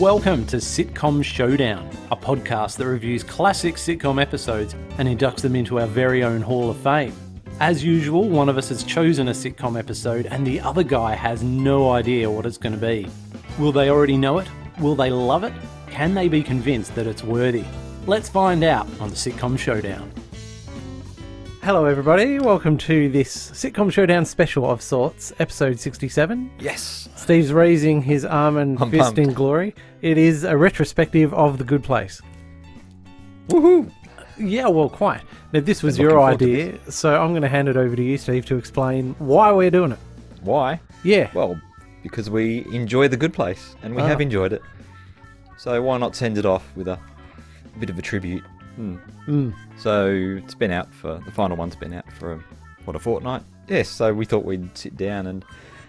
Welcome to Sitcom Showdown, a podcast that reviews classic sitcom episodes and inducts them into our very own Hall of Fame. As usual, one of us has chosen a sitcom episode and the other guy has no idea what it's going to be. Will they already know it? Will they love it? Can they be convinced that it's worthy? Let's find out on the Sitcom Showdown. Hello everybody, welcome to this Sitcom Showdown special of sorts, episode 67. Yes! Steve's raising his arm and I'm fist pumped. in glory. It is a retrospective of The Good Place. Woohoo! Yeah, well, quite. Now, this was Been your looking forward to idea, so I'm going to hand it over to you, Steve, to explain why we're doing it. Why? Yeah. Well, because we enjoy The Good Place, and we have enjoyed it. So why not send it off with a bit of a tribute? So it's been out for, the final one's been out for, a fortnight? Yes, so we thought we'd sit down and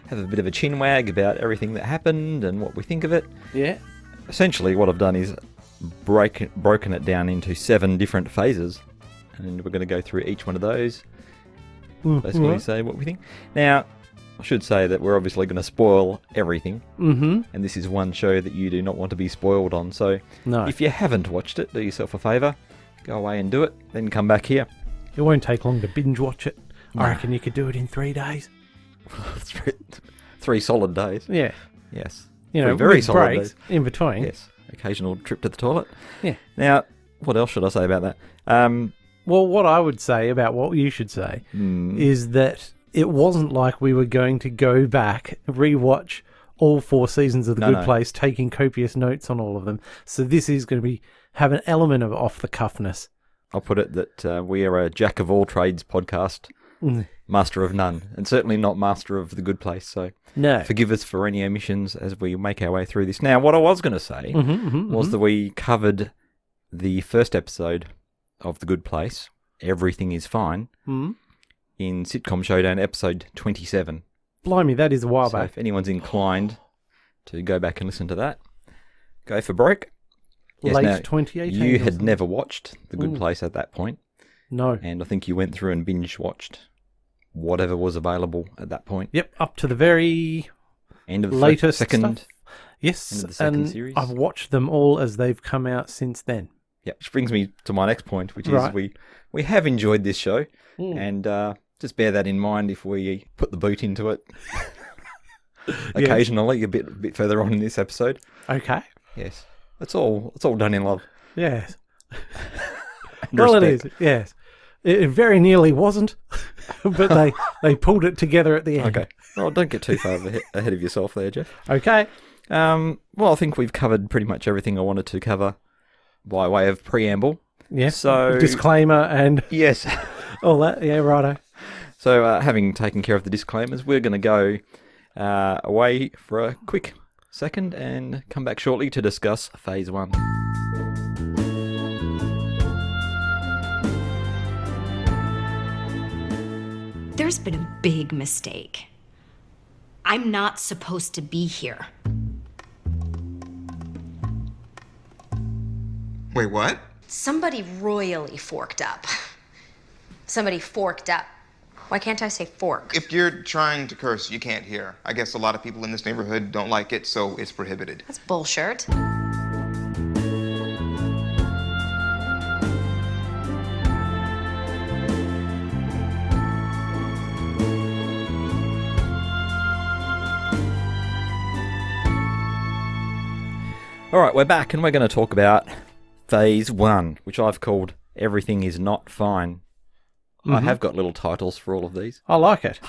have a bit of a chinwag about everything that happened and what we think of it. Yeah. Essentially what I've done is broken it down into 7 different phases, and we're going to go through each one of those. Basically say what we think. Now, I should say that we're obviously going to spoil everything, and this is one show that you do not want to be spoiled on, so if you haven't watched it, do yourself a favour, go away and do it, then come back here. It won't take long to binge watch it. No. I reckon you could do it in 3 days. 3 solid days. Yeah. Yes. You know, 3 very with solid breaks days. in between. Yes. Occasional trip to the toilet. Yeah. Now, what else should I say about that? Well, what I would say about what you should say is that it wasn't like we were going to go back, rewatch all 4 seasons of The Good Place, taking copious notes on all of them. So this is going to have an element of off-the-cuffness. I'll put it that we are a jack-of-all-trades podcast, master of none, and certainly not master of The Good Place, so forgive us for any omissions as we make our way through this. Now, what I was going to say was that we covered the first episode of The Good Place, Everything is Fine, in Sitcom Showdown episode 27. Blimey, that is a while So back. if anyone's inclined to go back and listen to that, go for broke. Yes, Late now, 2018. you had never watched The Good Place at that point. No. And I think you went through and binge-watched whatever was available at that point. Yep, up to the very End of the latest second. stuff. Yes, End of the second and series. I've watched them all as they've come out since then. Yeah, which brings me to my next point, which is we have enjoyed this show, and just bear that in mind if we put the boot into it occasionally, a bit further on in this episode. Okay. Yes, it's all done in love. Yes. And Well, it respect. is. Yes. It very nearly wasn't, but they pulled it together at the end. Okay. Well, don't get too far ahead of yourself there, Jeff. Okay. Well, I think we've covered pretty much everything I wanted to cover by way of preamble. Yes. So Disclaimer and yes. all that. Yeah, righto. So having taken care of the disclaimers, we're going to go away for a quick second and come back shortly to discuss Phase 1. There's been a big mistake. I'm not supposed to be here. Wait, what? Somebody royally forked up. Somebody forked up. Why can't I say fork? If you're trying to curse, you can't hear. I guess a lot of people in this neighborhood don't like it, so it's prohibited. That's bullshit. All right, we're back and we're going to talk about Phase 1, which I've called Everything is Not Fine. I have got little titles for all of these. I like it.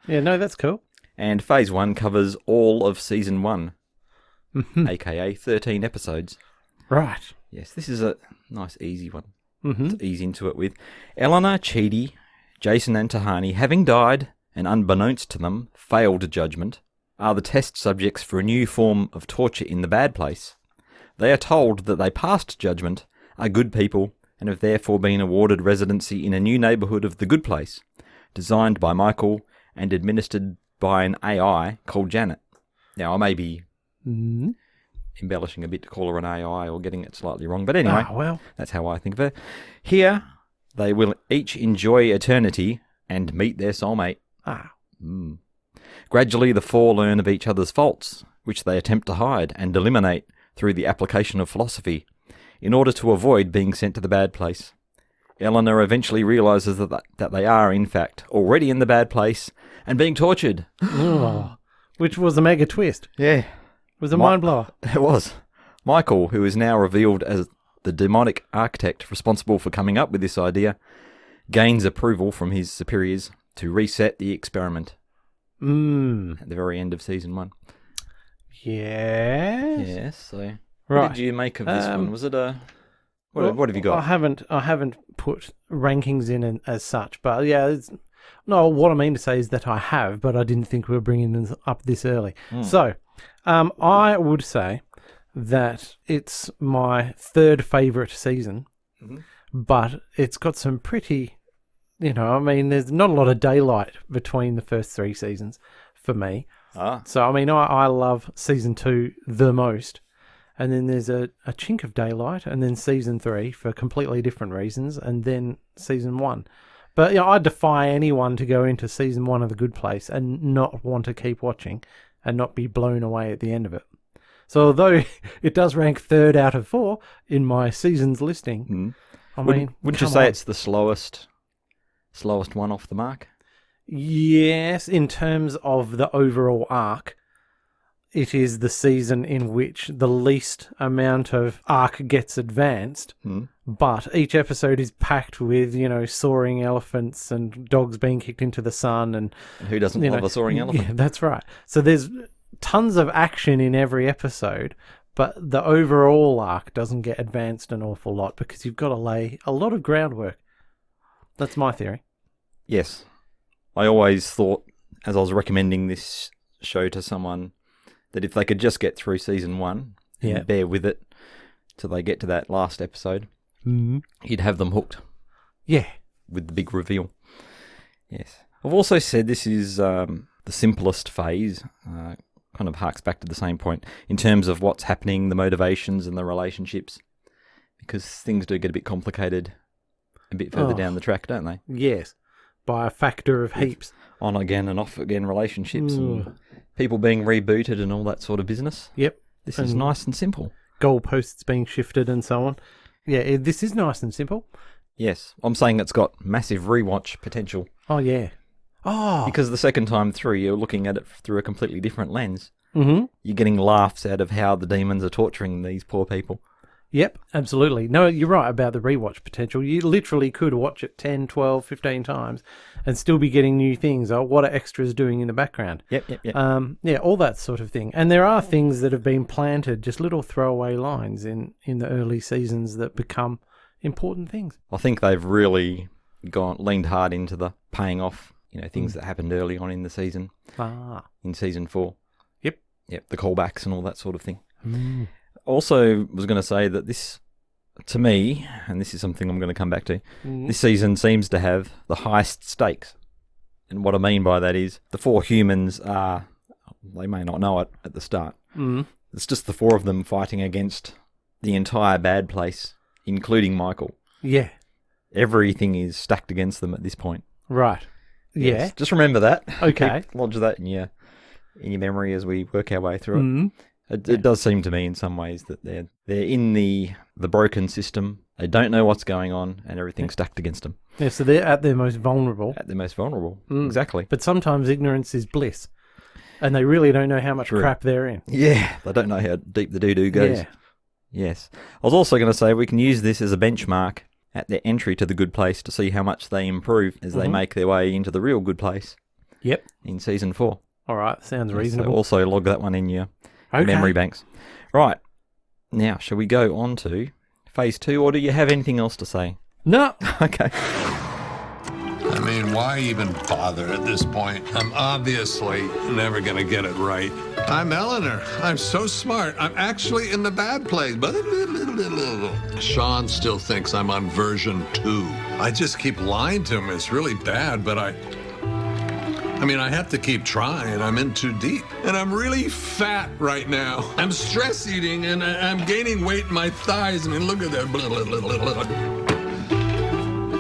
Yeah, no, that's cool. And Phase 1 covers all of Season 1, aka 13 episodes. Right. Yes, this is a nice, easy one to ease into it with. Eleanor, Chidi, Jason and Tahani, having died and unbeknownst to them, failed judgment, are the test subjects for a new form of torture in the bad place. They are told that they passed judgment, are good people, and have therefore been awarded residency in a new neighbourhood of the Good Place, designed by Michael and administered by an AI called Janet. Now, I may be embellishing a bit to call her an AI or getting it slightly wrong, but anyway, that's how I think of her. Here, they will each enjoy eternity and meet their soulmate. Gradually, the four learn of each other's faults, which they attempt to hide and eliminate through the application of philosophy in order to avoid being sent to the bad place. Eleanor eventually realizes that they are, in fact, already in the bad place and being tortured. Which was a mega twist. Yeah. It was a mind blower. It was. Michael, who is now revealed as the demonic architect responsible for coming up with this idea, gains approval from his superiors to reset the experiment. At the very end of season 1. Yes. Yes, so... Right. What did you make of this one? Was it a... What have you got? I haven't put rankings in as such, but yeah, what I mean to say is that I have, but I didn't think we were bringing them up this early. So, I would say that it's my third favourite season, but it's got some pretty, there's not a lot of daylight between the first 3 seasons for me. So, I love season 2 the most. And then there's a chink of daylight, and then season 3 for completely different reasons, and then season 1. But I defy anyone to go into season 1 of The Good Place and not want to keep watching and not be blown away at the end of it. So although it does rank 3rd out of 4 in my seasons listing, wouldn't you say it's the slowest one off the mark? Yes, in terms of the overall arc. It is the season in which the least amount of arc gets advanced, but each episode is packed with, soaring elephants and dogs being kicked into the sun. And who doesn't love a soaring elephant? Yeah, that's right. So there's tons of action in every episode, but the overall arc doesn't get advanced an awful lot because you've got to lay a lot of groundwork. That's my theory. Yes. I always thought, as I was recommending this show to someone, that if they could just get through season 1 and bear with it till they get to that last episode, you'd have them hooked. Yeah. With the big reveal. Yes. I've also said this is the simplest phase, kind of harks back to the same point, in terms of what's happening, the motivations and the relationships, because things do get a bit complicated a bit further down the track, don't they? Yes. By a factor of heaps. On again and off again relationships and people being rebooted and all that sort of business. Yep. This is nice and simple. Goalposts being shifted and so on. Yeah, this is nice and simple. Yes. I'm saying it's got massive rewatch potential. Oh, yeah. Oh. Because the second time through, you're looking at it through a completely different lens. Mm-hmm. You're getting laughs out of how the demons are torturing these poor people. Yep, absolutely. No, you're right about the rewatch potential. You literally could watch it 10, 12, 15 times and still be getting new things. Oh, what are extras doing in the background? Yep. Yeah, all that sort of thing. And there are things that have been planted, just little throwaway lines in the early seasons that become important things. I think they've really leaned hard into the paying off, things that happened early on in the season. In season 4. Yep, the callbacks and all that sort of thing. Also was going to say that this, to me, and this is something I'm going to come back to, this season seems to have the highest stakes. And what I mean by that is the 4 humans are, they may not know it at the start. It's just the 4 of them fighting against the entire bad place, including Michael. Yeah. Everything is stacked against them at this point. Right. Yes. Yeah. Just remember that. Okay. Lodge that in your memory as we work our way through it. It does seem to me in some ways that they're in the broken system. They don't know what's going on and everything's stacked against them. Yeah, so they're at their most vulnerable. Exactly. But sometimes ignorance is bliss. And they really don't know how much crap they're in. Yeah, they don't know how deep the doo-doo goes. Yeah. Yes. I was also going to say we can use this as a benchmark at their entry to the good place to see how much they improve as they make their way into the real good place. Yep. In season 4. All right, sounds reasonable. So also log that one in your memory banks. Right. Now, shall we go on to phase 2, or do you have anything else to say? No. Okay. I mean, why even bother at this point? I'm obviously never going to get it right. I'm Eleanor. I'm so smart. I'm actually in the bad place. But Sean still thinks I'm on version 2. I just keep lying to him. It's really bad, but I have to keep trying. I'm in too deep. And I'm really fat right now. I'm stress eating and I'm gaining weight in my thighs. I mean, look at that.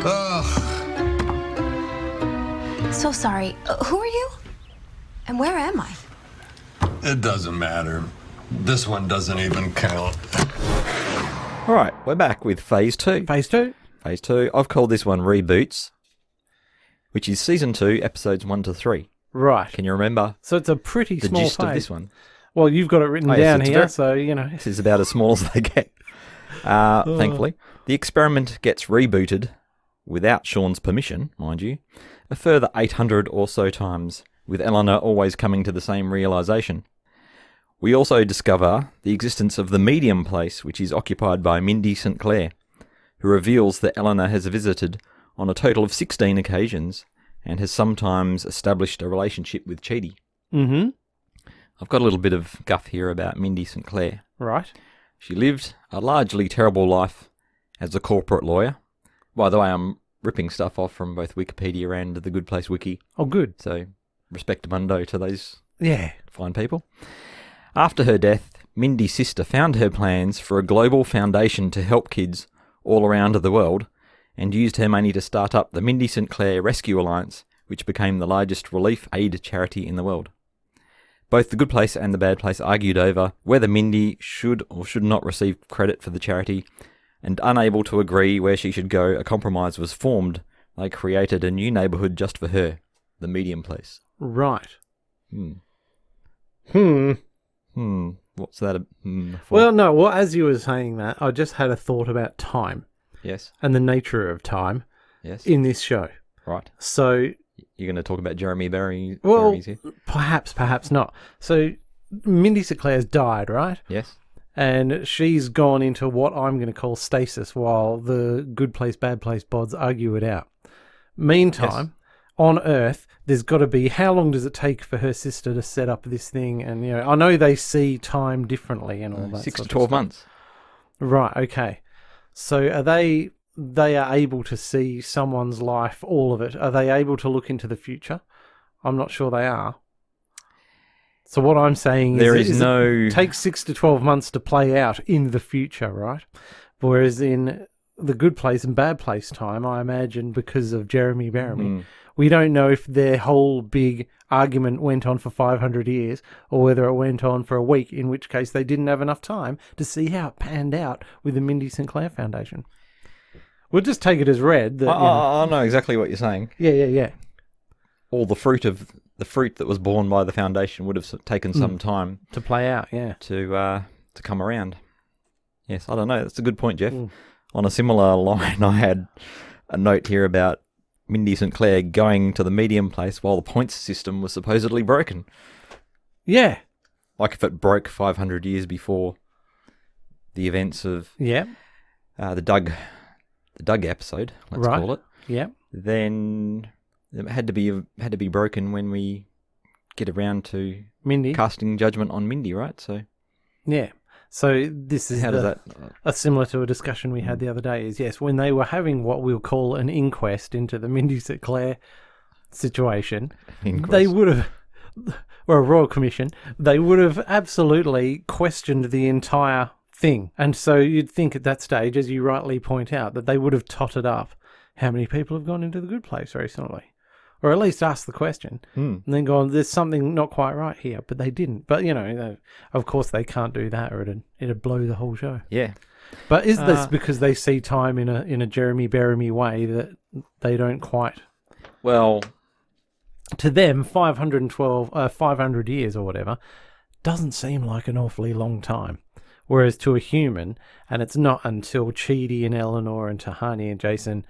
Ugh. So sorry. Who are you? And where am I? It doesn't matter. This one doesn't even count. All right, we're back with Phase 2. Phase 2? Phase 2. I've called this one Reboots, which is Season 2, Episodes 1 to 3. Right. Can you remember So it's a pretty the small gist phase. of this one? Well, you've got it written yes, down it's here, very- so, you know. This is about as small as they get, thankfully. The experiment gets rebooted, without Sean's permission, mind you, a further 800 or so times, with Eleanor always coming to the same realisation. We also discover the existence of the medium place, which is occupied by Mindy St. Clair, who reveals that Eleanor has visited on a total of 16 occasions and has sometimes established a relationship with Chidi. Mm-hmm. I've got a little bit of guff here about Mindy St. Clair. Right. She lived a largely terrible life as a corporate lawyer. By the way, I'm ripping stuff off from both Wikipedia and the Good Place Wiki, Oh, good. so respectamundo to those Yeah. fine people. After her death, Mindy's sister found her plans for a global foundation to help kids all around the world and used her money to start up the Mindy St. Clair Rescue Alliance, which became the largest relief aid charity in the world. Both the Good Place and the Bad Place argued over whether Mindy should or should not receive credit for the charity, and unable to agree where she should go, a compromise was formed. They created a new neighbourhood just for her, the Medium Place. Right. What's that for? Well, no, well, as you were saying that, I just had a thought about time Yes, and the nature of time yes, in this show. right. So, You're going to talk about Jeremy Barry? well, Barry's here? perhaps not. So, Mindy St. Clair's died, right? Yes. And she's gone into what I'm going to call stasis while the Good Place, Bad Place bods argue it out. Meantime, on Earth, there's got to be, how long does it take for her sister to set up this thing? And, you know, I know they see time differently and all that 6 to sort of 12 stuff. months. Right, okay. So are they are able to see someone's life, all of it? Are they able to look into the future? I'm not sure they are. So what I'm saying it takes 6 to 12 months to play out in the future, right? Whereas in the Good Place and Bad Place time, I imagine because of Jeremy Baramy, we don't know if their whole big argument went on for 500 years or whether it went on for a week, in which case they didn't have enough time to see how it panned out with the Mindy St. Clair Foundation. We'll just take it as read. That, I know exactly what you're saying. Yeah. All the fruit that was born by the foundation would have taken some time To play out, yeah. to come around. Yes, I don't know. That's a good point, Jeff. On a similar line, I had a note here about Mindy St. Clair going to the medium place while the points system was supposedly broken. Yeah. Like if it broke 500 years before the events of Yeah. the Doug episode, let's Right. call it. Yeah. Then it had to be broken when we get around to Mindy. casting judgment on Mindy, right? So Yeah. So this is how does that? similar to a discussion we had the other day is, yes, when they were having what we'll call an inquest into the Mindy St. Clair situation, they would have, or a royal commission, they would have absolutely questioned the entire thing. And so you'd think at that stage, as you rightly point out, that they would have totted up how many people have gone into the Good Place recently. Or at least asked the question, and then gone, there's something not quite right here, but they didn't. But, you know, of course they can't do that or it'd blow the whole show. Yeah. But is this because they see time in a Jeremy Baramy way that they don't quite... Well, To them, 500 years or whatever doesn't seem like an awfully long time. Whereas to a human, and it's not until Chidi and Eleanor and Tahani and Jason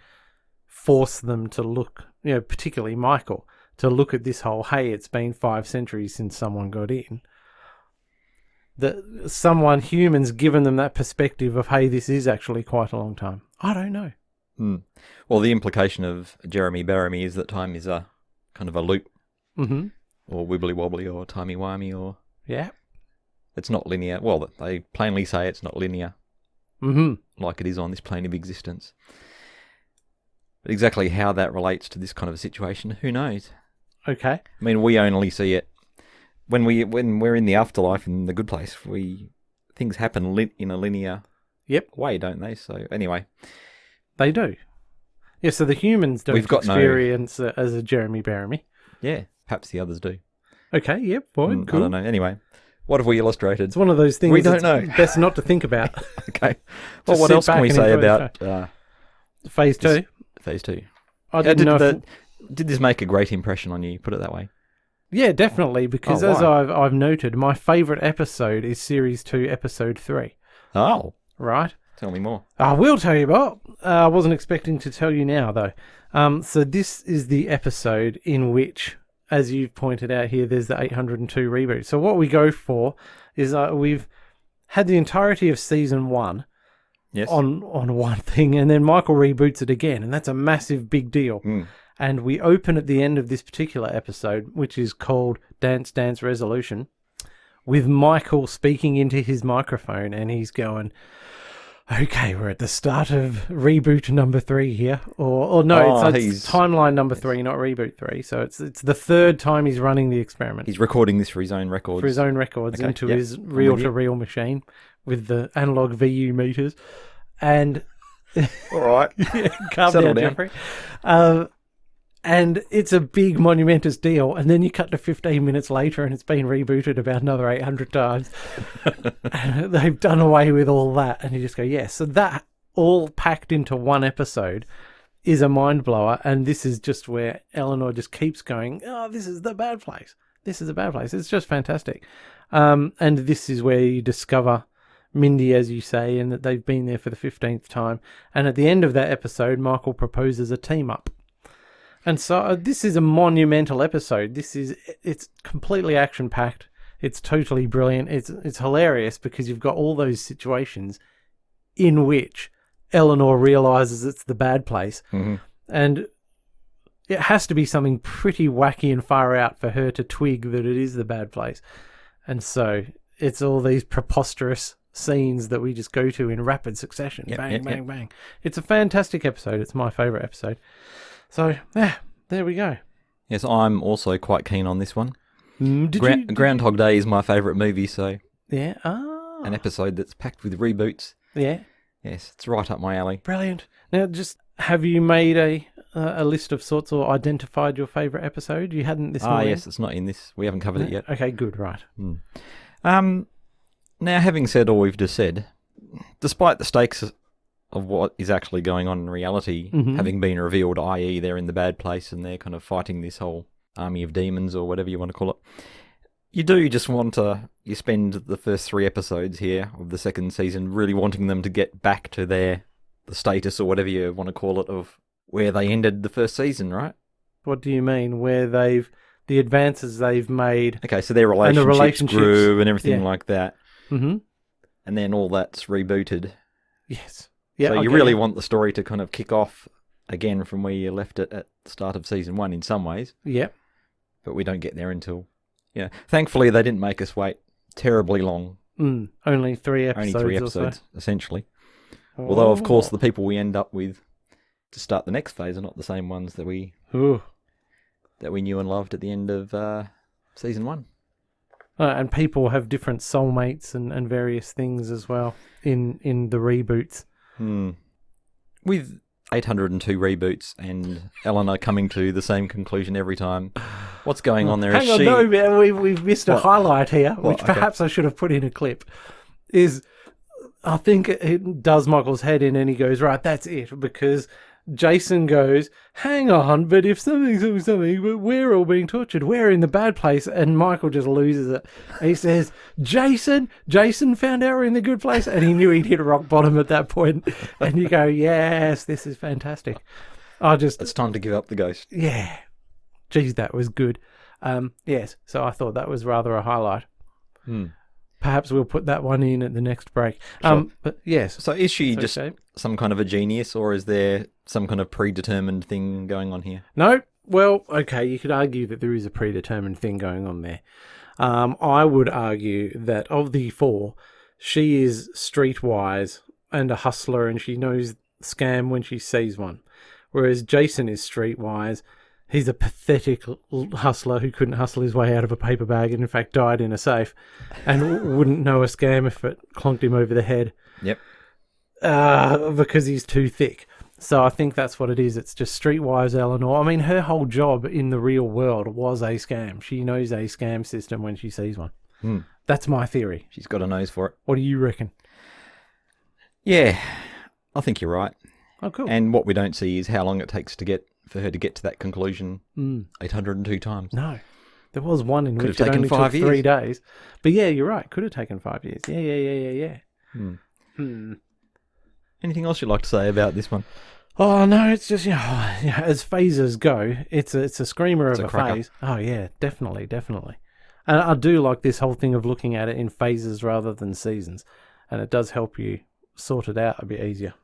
force them to look, you know, particularly Michael, to look at this whole, hey, it's been 5 centuries since someone got in. That humans given them that perspective of, hey, this is actually quite a long time. I don't know. Well, the implication of Jeremy Baramy is that time is a kind of a loop, or wibbly wobbly, or timey wimey, or Yeah. it's not linear. Well, they plainly say it's not linear, like it is on this plane of existence. But exactly how that relates to this kind of a situation, who knows? Okay. I mean, we only see it when we're in the afterlife in the Good Place. Things happen in a linear way, don't they? So anyway, they do. Yeah. So the humans don't We've got experience as a Jeremy Baramy. Yeah, perhaps the others do. Okay. Yep. Fine. Cool. I don't know. Anyway, What have we illustrated? It's one of those things we don't know. Best not to think about. Okay. Well, Just what sit else can back we and say enjoy the about Phase 2. Phase 2? I didn't know if... Did this make a great impression on you? Put it that way. Yeah, definitely, because as I've noted, my favourite episode is Series 2, Episode 3. Oh. Right? Tell me more. I will tell you about. I wasn't expecting to tell you now, though. So this is the episode in which, as you've pointed out here, there's the 802 reboot. So what we go for is we've had the entirety of Season 1 on one thing, and then Michael reboots it again, and that's a massive big deal. And we open at the end of this particular episode, which is called Dance Dance Resolution, with Michael speaking into his microphone, and he's going, okay, we're at the start of reboot number 3 here. Or no, it's timeline number 3, not reboot 3. So it's the third time he's running the experiment. He's recording this for his own records. Into his reel-to-reel machine with the analog VU meters. And... All right. Calm down, Jeffrey. And it's a big monumentous deal. And then you cut to 15 minutes later and it's been rebooted about another 800 times. And they've done away with all that. And you just go, yes. So that all packed into one episode is a mind blower. And this is just where Eleanor just keeps going, oh, this is the bad place. This is a bad place. It's just fantastic. And this is where you discover Mindy, as you say, and that they've been there for the 15th time. And at the end of that episode, Michael proposes a team up. And so this is a monumental episode. It's completely action-packed. It's totally brilliant. It's hilarious because you've got all those situations in which Eleanor realizes it's the bad place. Mm-hmm. And it has to be something pretty wacky and far out for her to twig that it is the bad place. And so it's all these preposterous scenes that we just go to in rapid succession. Bang, bang. It's a fantastic episode. It's my favourite episode. So, yeah, there we go. Yes, I'm also quite keen on this one. Groundhog Day is my favourite movie, so... Yeah, an episode that's packed with reboots. Yeah. Yes, it's right up my alley. Brilliant. Now, just have you made a list of sorts or identified your favourite episode? You hadn't this morning? Yes, it's not in this. We haven't covered it yet. Okay, good, right. Now, having said all we've just said, despite the stakes of what is actually going on in reality having been revealed, i.e. they're in the bad place and they're kind of fighting this whole army of demons or whatever you want to call it, you do just want to, you spend the first 3 episodes here of the second season really wanting them to get back to the status or whatever you want to call it of where they ended the first season, right? What do you mean? Where the advances they've made. Okay, so their relationships grew and everything like that. Mm-hmm. And then all that's rebooted. Yes. Yeah, so you really want the story to kind of kick off again from where you left it at the start of season 1 in some ways. Yep. But we don't get there until... Yeah. Thankfully, they didn't make us wait terribly long. Only 3 episodes. Only 3 episodes, essentially. Oh. Although, of course, the people we end up with to start the next phase are not the same ones that we knew and loved at the end of season 1. And people have different soulmates and various things as well in the reboots. With 802 reboots and Eleanor coming to the same conclusion every time, what's going on there? Hang on, no, man, we've missed a highlight here, which perhaps I should have put in a clip, is I think it does Michael's head in and he goes, right, that's it, because Jason goes, hang on, but if something, but we're all being tortured. We're in the bad place. And Michael just loses it. He says, Jason found out we're in the good place. And he knew he'd hit rock bottom at that point. And you go, yes, this is fantastic. It's time to give up the ghost. Yeah. Geez, that was good. Yes. So I thought that was rather a highlight. Perhaps we'll put that one in at the next break. Sure. But yes. So is she just some kind of a genius, or is there some kind of predetermined thing going on here? No. Well, okay, you could argue that there is a predetermined thing going on there. I would argue that of the 4, she is streetwise and a hustler, and she knows scam when she sees one. Whereas Jason is streetwise. He's a pathetic hustler who couldn't hustle his way out of a paper bag and, in fact, died in a safe and wouldn't know a scam if it clonked him over the head. Yep. Because he's too thick. So I think that's what it is. It's just streetwise Eleanor. I mean, her whole job in the real world was a scam. She knows a scam system when she sees one. That's my theory. She's got a nose for it. What do you reckon? Yeah, I think you're right. Oh, cool. And what we don't see is how long it takes for her to get to that conclusion 802 times. No. There was one in Could which have it taken only 5 took 3 days. But yeah, you're right. Could have taken 5 years. Yeah. Anything else you'd like to say about this one? Oh, no, it's just, as phases go, it's a screamer of a cracker. phase. Oh, yeah, definitely. And I do like this whole thing of looking at it in phases rather than seasons. And it does help you sort it out a bit easier,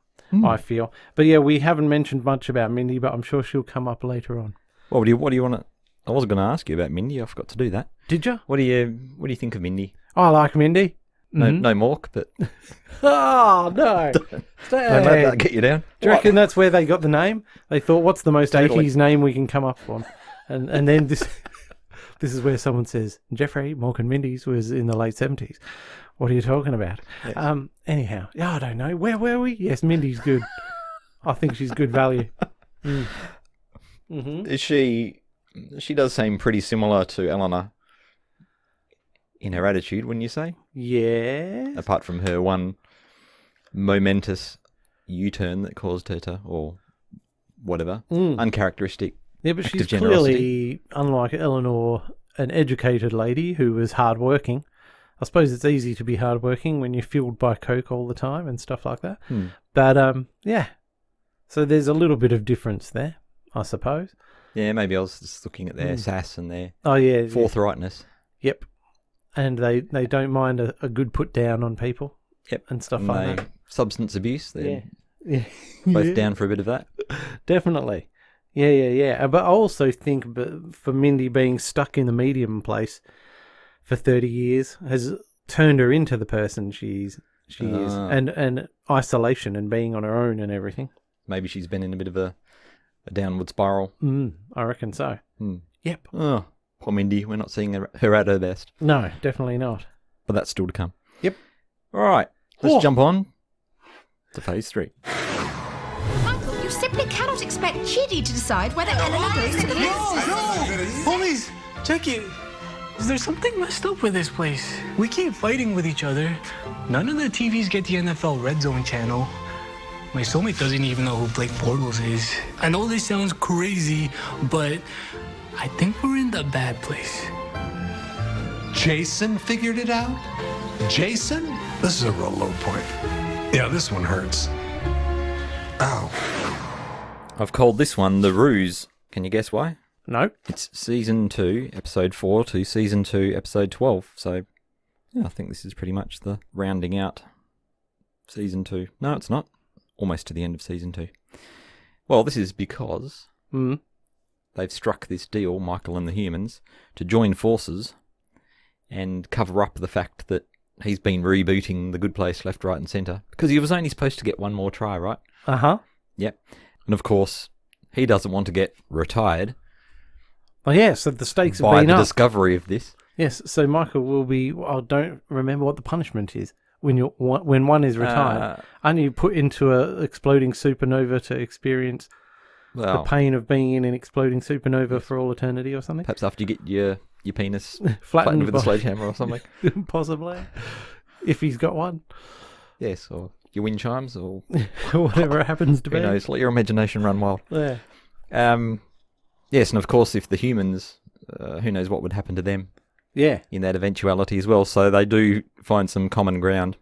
I feel. But yeah, we haven't mentioned much about Mindy, but I'm sure she'll come up later on. Well, what do you want to... I was going to ask you about Mindy. I forgot to do that. Did you? What do you think of Mindy? I like Mindy. No, no Mork, but Oh, no. don't let that get you down. Do you reckon that's where they got the name? They thought, what's the most Totally. 80s name we can come up with? And then this is where someone says, Jeffrey, Mork and Mindy's was in the late 70s. What are you talking about? Yes. Anyhow, I don't know. Where were we? Yes, Mindy's good. I think she's good value. Is she does seem pretty similar to Eleanor in her attitude, wouldn't you say? Yeah. Apart from her one momentous U-turn that caused her to, or whatever, uncharacteristic. Yeah, but act she's of generosity. clearly, unlike Eleanor, an educated lady who was hardworking. I suppose it's easy to be hardworking when you're fueled by coke all the time and stuff like that. But, yeah. So there's a little bit of difference there, I suppose. Yeah, maybe I was just looking at their sass and their forthrightness. Yep. And they don't mind a good put down on people. Yep. And stuff like that. Substance abuse, they're Yeah. both down for a bit of that. Definitely. Yeah. But I also think for Mindy being stuck in the medium place for 30 years has turned her into the person she is. And isolation and being on her own and everything. Maybe she's been in a bit of a downward spiral. I reckon so. Yep. Oh, poor Mindy. We're not seeing her at her best. No, definitely not. But that's still to come. Yep. All right. Let's jump on to phase 3. Michael, you simply cannot expect Chidi to decide whether Eleanor goes to the next. Homies, check it. Is there something messed up with this place? We keep fighting with each other. None of the TVs get the NFL Red Zone channel. My soulmate doesn't even know who Blake Bortles is. I know this sounds crazy, but I think we're in the bad place. Jason figured it out? Jason? This is a real low point. Yeah, this one hurts. Ow. I've called this one The Ruse. Can you guess why? No. It's Season 2, Episode 4 to Season 2, Episode 12. So, yeah, I think this is pretty much the rounding out Season 2. No, it's not. Almost to the end of Season 2. Well, this is because they've struck this deal, Michael and the humans, to join forces and cover up the fact that he's been rebooting The Good Place left, right and centre. Because he was only supposed to get one more try, right? Uh-huh. Yep. And of course, he doesn't want to get retired. Oh, yeah, so the stakes have by been the up. discovery of this. Yes, so Michael will be... I don't remember what the punishment is when one is retired. Aren't you put into a exploding supernova to experience the pain of being in an exploding supernova for all eternity or something? Perhaps after you get your penis Flattened flattened with a sledgehammer or something. Possibly. If he's got one. Yes, or your wind chimes, or whatever it happens to be. Who knows? Let your imagination run wild. Yeah. Yes, and of course, if the humans, who knows what would happen to them? Yeah. In that eventuality as well. So they do find some common ground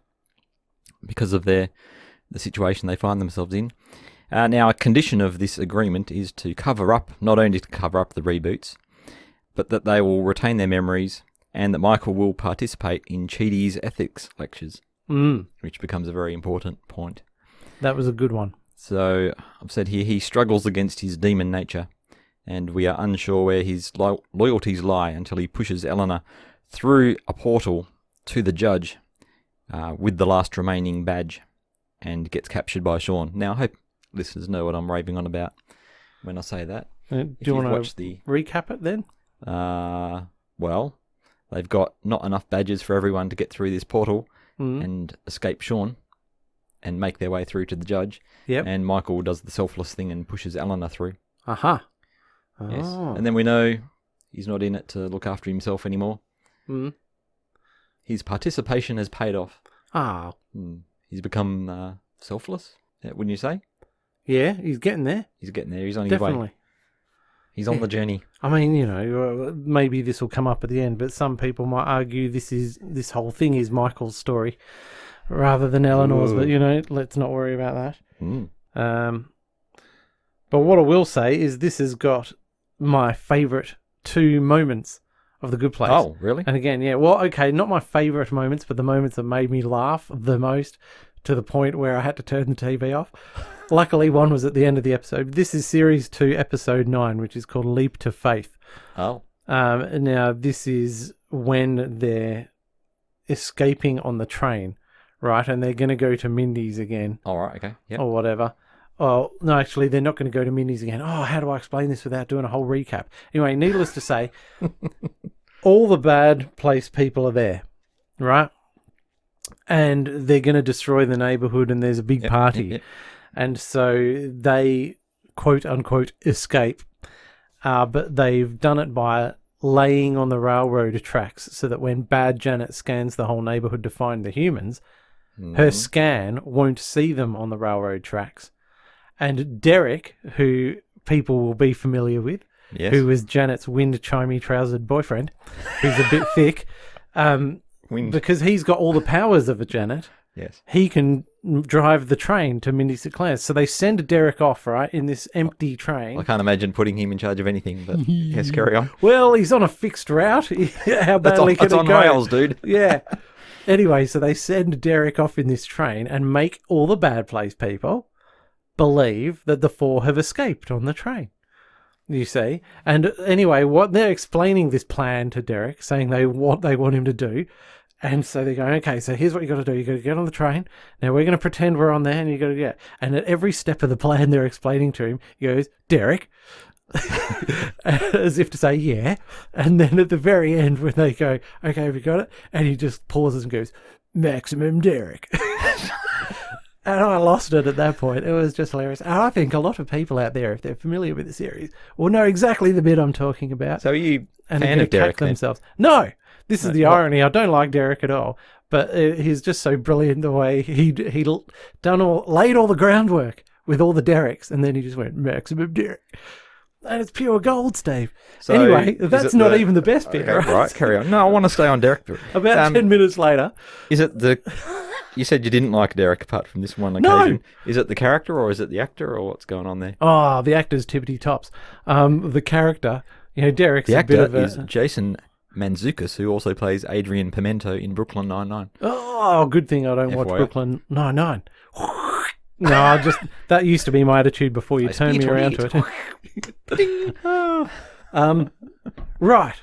because of the situation they find themselves in. Now, a condition of this agreement is to cover up, not only to cover up the reboots, but that they will retain their memories and that Michael will participate in Chidi's ethics lectures, which becomes a very important point. That was a good one. So I've said here he struggles against his demon nature, and we are unsure where his loyalties lie until he pushes Eleanor through a portal to the judge with the last remaining badge and gets captured by Sean. Now, I hope listeners know what I'm raving on about when I say that. Do you want to recap it then? Well, they've got not enough badges for everyone to get through this portal and escape Sean and make their way through to the judge. Yep. And Michael does the selfless thing and pushes Eleanor through. Aha. Yes. And then we know he's not in it to look after himself anymore. his participation has paid off. Ah, He's become selfless, wouldn't you say? yeah, he's getting there. He's getting there. He's on his way. Definitely. He's on the journey. I mean, maybe this will come up at the end, but some people might argue this whole thing is Michael's story rather than Eleanor's. Ooh. But let's not worry about that. But what I will say is this has got my favourite 2 moments of The Good Place. Oh, really? And again, yeah, well, okay, not my favourite moments, but the moments that made me laugh the most to the point where I had to turn the TV off. Luckily, one was at the end of the episode. This is Series 2, Episode 9, which is called Leap to Faith. Oh. Now, this is when they're escaping on the train, right? And they're going to go to Mindy's again. All right, okay. Yep. Or whatever. Oh, no, actually, they're not going to go to Mindy's again. Oh, how do I explain this without doing a whole recap? Anyway, needless to say, all the bad place people are there, right? And they're going to destroy the neighborhood, and there's a big party. Yep. And so they, quote unquote, escape. But they've done it by laying on the railroad tracks so that when Bad Janet scans the whole neighborhood to find the humans, her scan won't see them on the railroad tracks. And Derek, who people will be familiar with, who was Janet's wind-chimey trousered boyfriend, who's a bit thick, because he's got all the powers of a Janet. Yes. He can drive the train to Mindy St. Clair's. So they send Derek off, right, in this empty train. I can't imagine putting him in charge of anything, but yes, carry on. Well, he's on a fixed route. How badly can it go? That's on rails, dude. Yeah. Anyway, so they send Derek off in this train and make all the bad place people believe that the 4 have escaped on the train. You see? And anyway, what they're explaining this plan to Derek, saying what they want him to do. And so they're going, okay, so here's what you got to do. You got to get on the train. Now we're going to pretend we're on there, and you got to get. And at every step of the plan, they're explaining to him. He goes, Derek, as if to say, yeah. And then at the very end, when they go, okay, we got it, and he just pauses and goes, Maximum Derek. And I lost it at that point. It was just hilarious. And I think a lot of people out there, if they're familiar with the series, will know exactly the bit I'm talking about. So are you and fan of Derek then? Themselves. No. This is the irony. I don't like Derek at all, but he's just so brilliant the way he laid all the groundwork with all the Dereks, and then he just went Maximum Derek, and it's pure gold, Steve. So anyway, that's not even the best bit, okay, right? Carry on. No, I want to stay on Derek. About 10 minutes later, is it the? You said you didn't like Derek apart from this one occasion. No. Is it the character or is it the actor or what's going on there? Oh, the actor's tippity tops. The character, Derek's the a actor bit of a... is Jason Mantzoukas, who also plays Adrian Pimento in Brooklyn Nine-Nine. Oh, good thing I don't watch Brooklyn Nine-Nine. No, that used to be my attitude before you turned me around to it. Right.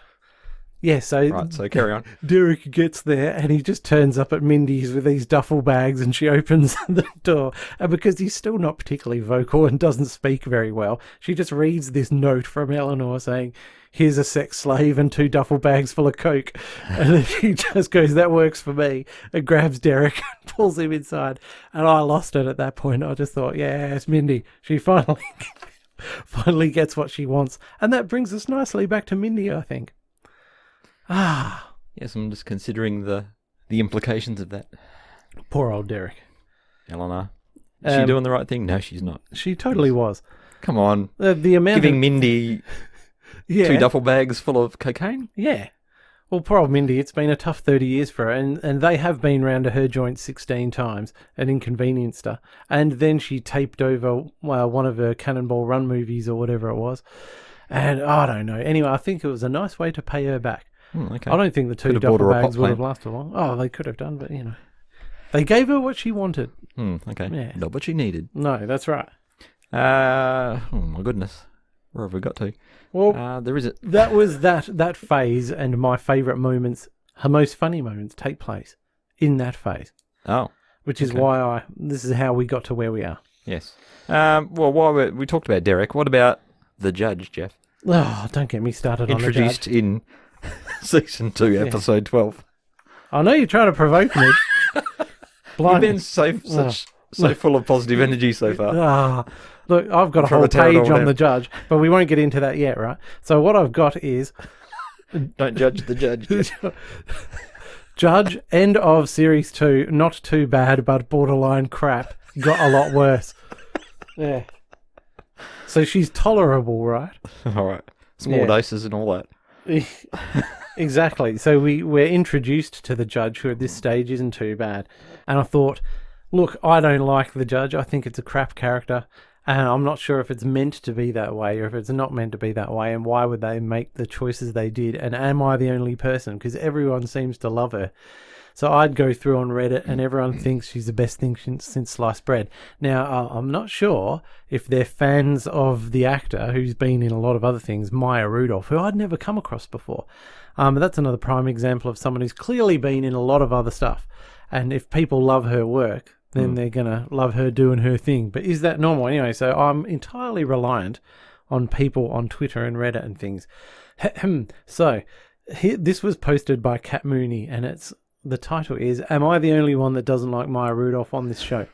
Yeah, so carry on. Derek gets there and he just turns up at Mindy's with these duffel bags, and she opens the door. And because he's still not particularly vocal and doesn't speak very well, she just reads this note from Eleanor saying, here's a sex slave and 2 duffel bags full of coke. And then she just goes, that works for me, and grabs Derek and pulls him inside. And I lost it at that point. I just thought, yeah, it's Mindy. She finally gets what she wants. And that brings us nicely back to Mindy, I think. Yes, I'm just considering the implications of that. Poor old Derek. Eleanor. Is she doing the right thing? No, she's not. She totally was. Come on. The amount Giving Mindy 2 duffel bags full of cocaine? Yeah. Well, poor old Mindy, it's been a tough 30 years for her, and they have been round to her joint 16 times and inconvenienced her. And then she taped over one of her Cannonball Run movies or whatever it was. And I don't know. Anyway, I think it was a nice way to pay her back. Okay. I don't think the 2 duffel bags would have lasted long. Oh, they could have done, but they gave her what she wanted. Okay. Yeah. Not what she needed. No, that's right. Oh my goodness. Where have we got to? Well, there is it. That was that phase, and my favourite moments, her most funny moments, take place in that phase. Oh. Which is why this is how we got to where we are. Yes. Well, while we talked about Derek, what about the judge, Jeff? Oh, don't get me started on the judge. Introduced in Season 2, Episode 12. I know you're trying to provoke me. You've been so full of positive energy so far. Look, I've got a whole page on the judge, but we won't get into that yet, right? So what I've got is... Don't judge the judge. Judge, end of series 2. Not too bad, but borderline crap. Got a lot worse. Yeah. So she's tolerable, right? All right. Small doses and all that. Exactly. So we're introduced to the judge, who at this stage isn't too bad. And I thought, look, I don't like the judge. I think it's a crap character. And I'm not sure if it's meant to be that way or if it's not meant to be that way. And why would they make the choices they did? And am I the only person? Because everyone seems to love her. So I'd go through on Reddit and everyone thinks she's the best thing since sliced bread. Now, I'm not sure if they're fans of the actor who's been in a lot of other things, Maya Rudolph, who I'd never come across before. But that's another prime example of someone who's clearly been in a lot of other stuff. And if people love her work, then they're going to love her doing her thing. But is that normal? Anyway, so I'm entirely reliant on people on Twitter and Reddit and things. So this was posted by Kat Mooney, and the title is, "Am I the only one that doesn't like Maya Rudolph on this show?"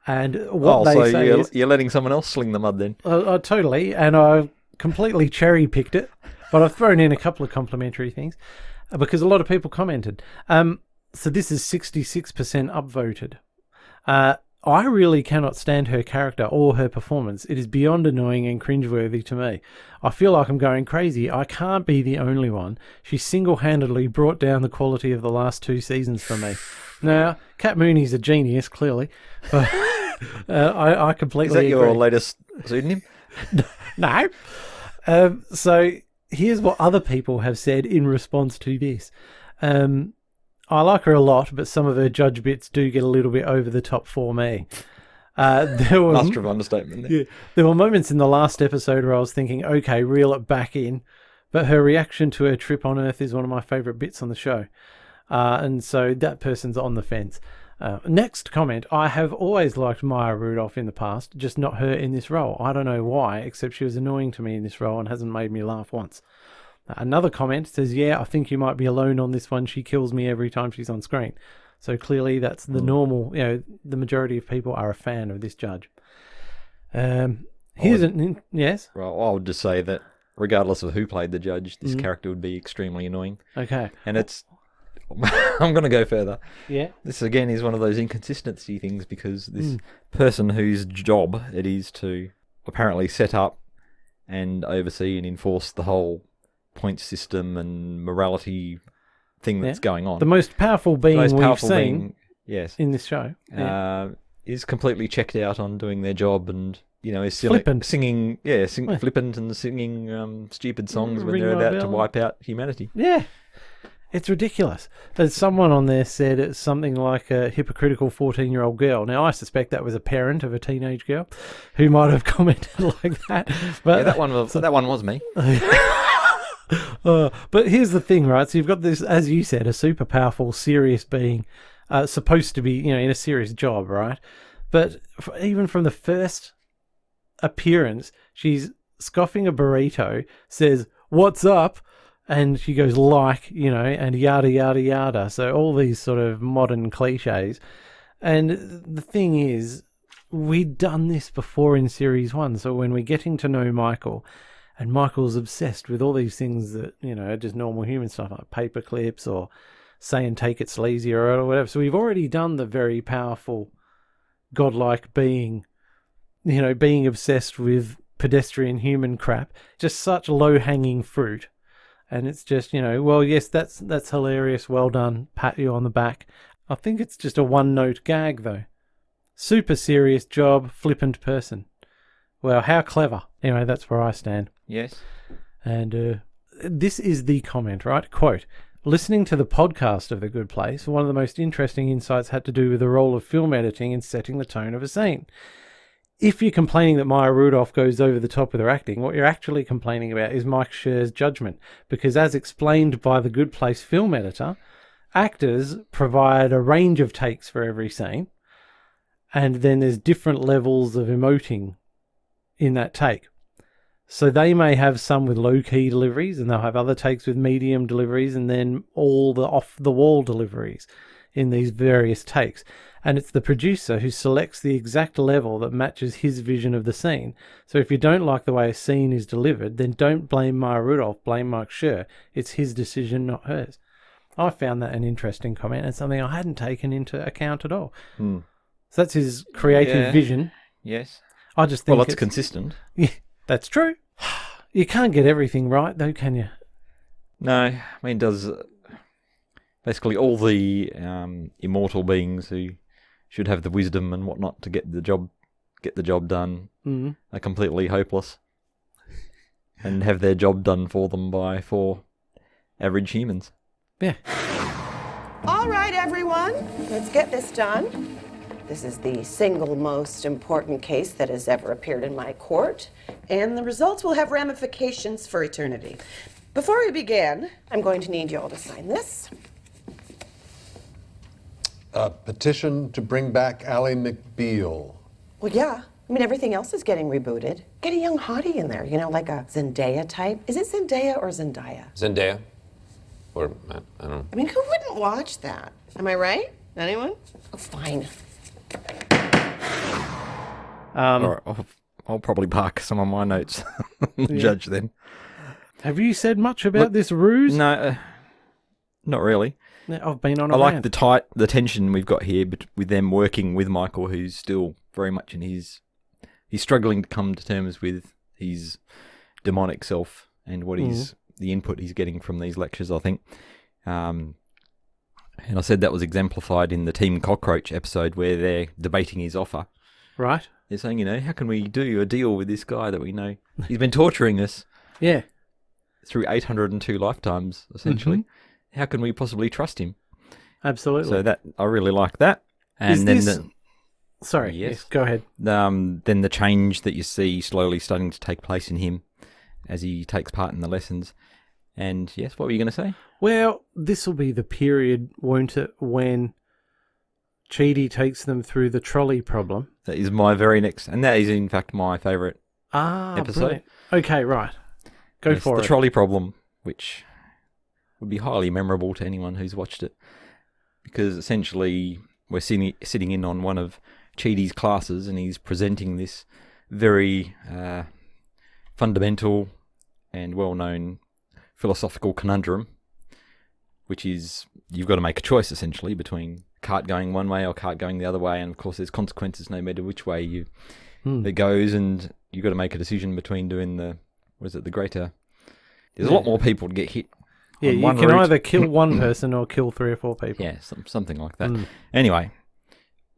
And what they say is... you're letting someone else sling the mud then? Totally, and I completely cherry-picked it, but I've thrown in a couple of complimentary things because a lot of people commented. So this is 66% upvoted. I really cannot stand her character or her performance. It is beyond annoying and cringeworthy to me. I feel like I'm going crazy. I can't be the only one. She single-handedly brought down the quality of the last 2 seasons for me. Now, Kat Mooney's a genius, clearly. But I completely agree. Is that your latest pseudonym? No. So here's what other people have said in response to this. I like her a lot, but some of her judge bits do get a little bit over the top for me. There were Master of understatement there. Yeah, there were moments in the last episode where I was thinking, okay, reel it back in. But her reaction to her trip on Earth is one of my favourite bits on the show. And so that person's on the fence. Next comment, I have always liked Maya Rudolph in the past, just not her in this role. I don't know why, except she was annoying to me in this role and hasn't made me laugh once. Another comment says, yeah, I think you might be alone on this one. She kills me every time she's on screen. So clearly that's the normal, the majority of people are a fan of this judge. Yes? Well, I would just say that regardless of who played the judge, this character would be extremely annoying. Okay. And it's... I'm going to go further. Yeah. This, again, is one of those inconsistency things because this person whose job it is to apparently set up and oversee and enforce the whole point system and morality thing that's going on. The most powerful being we've seen in this show is completely checked out on doing their job and, is flippant. singing flippant and singing stupid songs when they're about to wipe out humanity. Yeah. It's ridiculous. There's someone on there said it's something like a hypocritical 14-year-old girl. Now, I suspect that was a parent of a teenage girl who might have commented like that. But that one was me. But here's the thing, right? So you've got this, as you said, a super powerful, serious being, supposed to be, in a serious job, right? But even from the first appearance, she's scoffing a burrito, says, "What's up?" And she goes, and yada, yada, yada. So all these sort of modern cliches. And the thing is, we'd done this before in Series 1. So when we're getting to know Michael, and Michael's obsessed with all these things that, are just normal human stuff, like paper clips or saying take it sleazy or whatever. So we've already done the very powerful, godlike being, being obsessed with pedestrian human crap. Just such low-hanging fruit. And it's just, well, yes, that's hilarious. Well done. Pat you on the back. I think it's just a one-note gag, though. Super serious job, flippant person. Well, how clever. Anyway, that's where I stand. Yes. And this is the comment, right? Quote, "Listening to the podcast of The Good Place, one of the most interesting insights had to do with the role of film editing in setting the tone of a scene. If you're complaining that Maya Rudolph goes over the top with her acting, what you're actually complaining about is Mike Schur's judgment. Because as explained by the Good Place film editor, actors provide a range of takes for every scene, and then there's different levels of emoting in that take. So they may have some with low-key deliveries, and they'll have other takes with medium deliveries, and then all the off-the-wall deliveries in these various takes. And it's the producer who selects the exact level that matches his vision of the scene. So if you don't like the way a scene is delivered, then don't blame Maya Rudolph, blame Mike Schur. It's his decision, not hers." I found that an interesting comment and something I hadn't taken into account at all. Hmm. So that's his creative vision. Yes. I just think Well, it's consistent. Yeah, that's true. You can't get everything right, though, can you? No, I mean, does basically all the immortal beings who should have the wisdom and whatnot to get the job done are completely hopeless and have their job done for them by 4 average humans. Yeah. All right, everyone, let's get this done. This is the single most important case that has ever appeared in my court, and the results will have ramifications for eternity. Before we begin, I'm going to need you all to sign this. A petition to bring back Ally McBeal. Well, yeah. I mean, everything else is getting rebooted. Get a young hottie in there, like a Zendaya type. Is it Zendaya or Zendaya? Zendaya? Or, I don't know. I mean, who wouldn't watch that? Am I right? Anyone? Oh, fine. All right, I'll probably park some of my notes on the judge then. Have you said much about this ruse? No, not really. I've been on a I like rant. the tension we've got here with them working with Michael, who's still very much in he's struggling to come to terms with his demonic self and what the input he's getting from these lectures, I think. And I said that was exemplified in the Team Cockroach episode where they're debating his offer. Right. They're saying, how can we do a deal with this guy that we know? He's been torturing us. Yeah. Through 802 lifetimes, essentially. How can we possibly trust him? Absolutely. So that I really like that. And then Sorry, yes, go ahead. Then the change that you see slowly starting to take place in him as he takes part in the lessons. And yes, what were you going to say? Well, this will be the period, won't it, when Chidi takes them through the trolley problem. That is my very next, and that is in fact my favourite episode. Brilliant. Okay, right. Go for it. The trolley problem, which would be highly memorable to anyone who's watched it. Because essentially we're sitting in on one of Chidi's classes and he's presenting this very fundamental and well-known philosophical conundrum, which is you've got to make a choice essentially between cart going one way or cart going the other way, and of course there's consequences no matter which way it goes, and you've got to make a decision between doing the greater. There's a lot more people to get hit. Yeah, you can either kill one person or kill 3 or 4 people. Yeah, something like that. Anyway,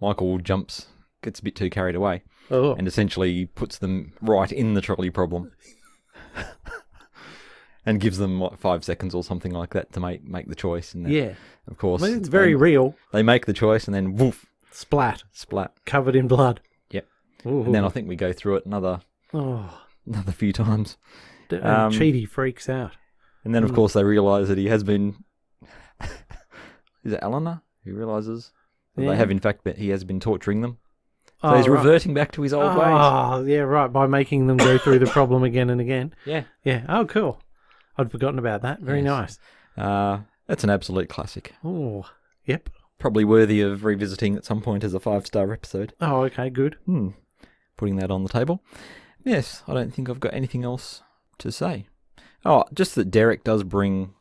Michael gets a bit too carried away, and essentially puts them right in the trolley problem. And gives them 5 seconds or something like that to make the choice. And then, of course, it's very real. They make the choice and then woof, splat, covered in blood. Yep. Ooh. And then I think we go through it another few times. Chidi freaks out. And then of course they realise that he has been. Is it Eleanor who realises that they have in fact he has been torturing them? So he's reverting back to his old ways. Oh, yeah, right. By making them go through the problem again and again. Yeah. Yeah. Oh, cool. I'd forgotten about that. Very nice. That's an absolute classic. Oh, yep. Probably worthy of revisiting at some point as a 5-star episode. Oh, okay, good. Putting that on the table. Yes, I don't think I've got anything else to say. Oh, just that Derek does bring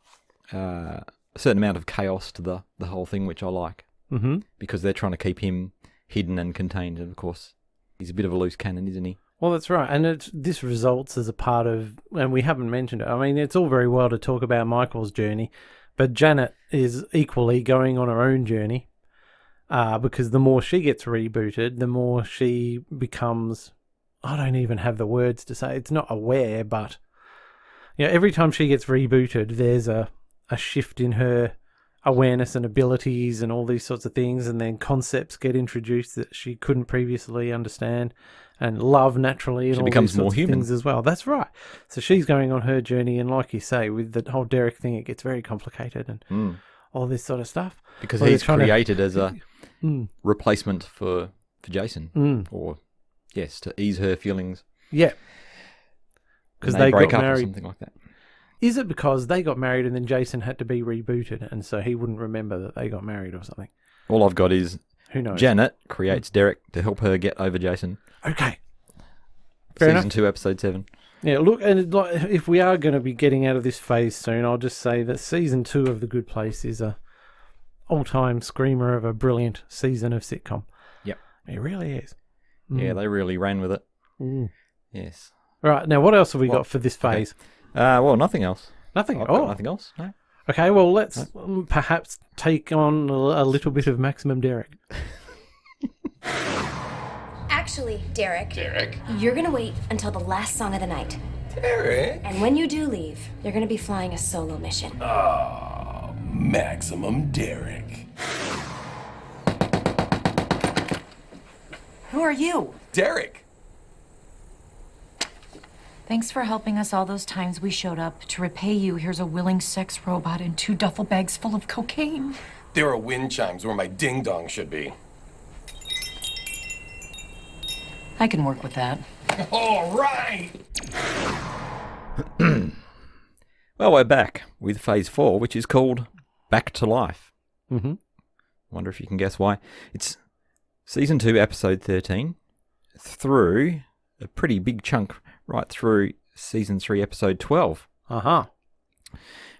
a certain amount of chaos to the whole thing, which I like. Mm-hmm. Because they're trying to keep him hidden and contained, and of course, he's a bit of a loose cannon, isn't he? Well, that's right. And this results as a part of, and we haven't mentioned it, I mean, it's all very well to talk about Michael's journey, but Janet is equally going on her own journey, because the more she gets rebooted, the more she becomes, I don't even have the words to say, it's not aware, but every time she gets rebooted, there's a shift in her awareness and abilities and all these sorts of things, and then concepts get introduced that she couldn't previously understand, and love naturally, and she all becomes these sorts more of human things as well. That's right. So she's going on her journey, and like you say, with the whole Derek thing, it gets very complicated and all this sort of stuff. Because he's created as a replacement for Jason, or yes, to ease her feelings. Yeah, because they break got up married. Or something like that. Is it because they got married and then Jason had to be rebooted, and so he wouldn't remember that they got married or something? All I've got is who knows. Janet creates Derek to help her get over Jason. Okay. Fair Season enough. 2, episode 7. Yeah, look, and if we are going to be getting out of this phase soon, I'll just say that season 2 of The Good Place is a all-time screamer of a brilliant season of sitcom. Yep. It really is. Yeah, they really ran with it. Mm. Yes. Right, now what else have we got for this phase? Okay. Well, nothing else. Nothing? I've got nothing else, no. Okay, well, let's perhaps take on a little bit of Maximum Derek. Actually, Derek, you're gonna wait until the last song of the night. Derek? And when you do leave, you're gonna be flying a solo mission. Oh, Maximum Derek. Who are you? Derek. Thanks for helping us all those times we showed up. To repay you, here's a willing sex robot and 2 duffel bags full of cocaine. There are wind chimes where my ding-dong should be. I can work with that. All right! Well, we're back with Phase 4, which is called Back to Life. Mm-hmm. Wonder if you can guess why. It's Season 2, Episode 13, through a pretty big chunk right through Season 3, Episode 12. Uh-huh.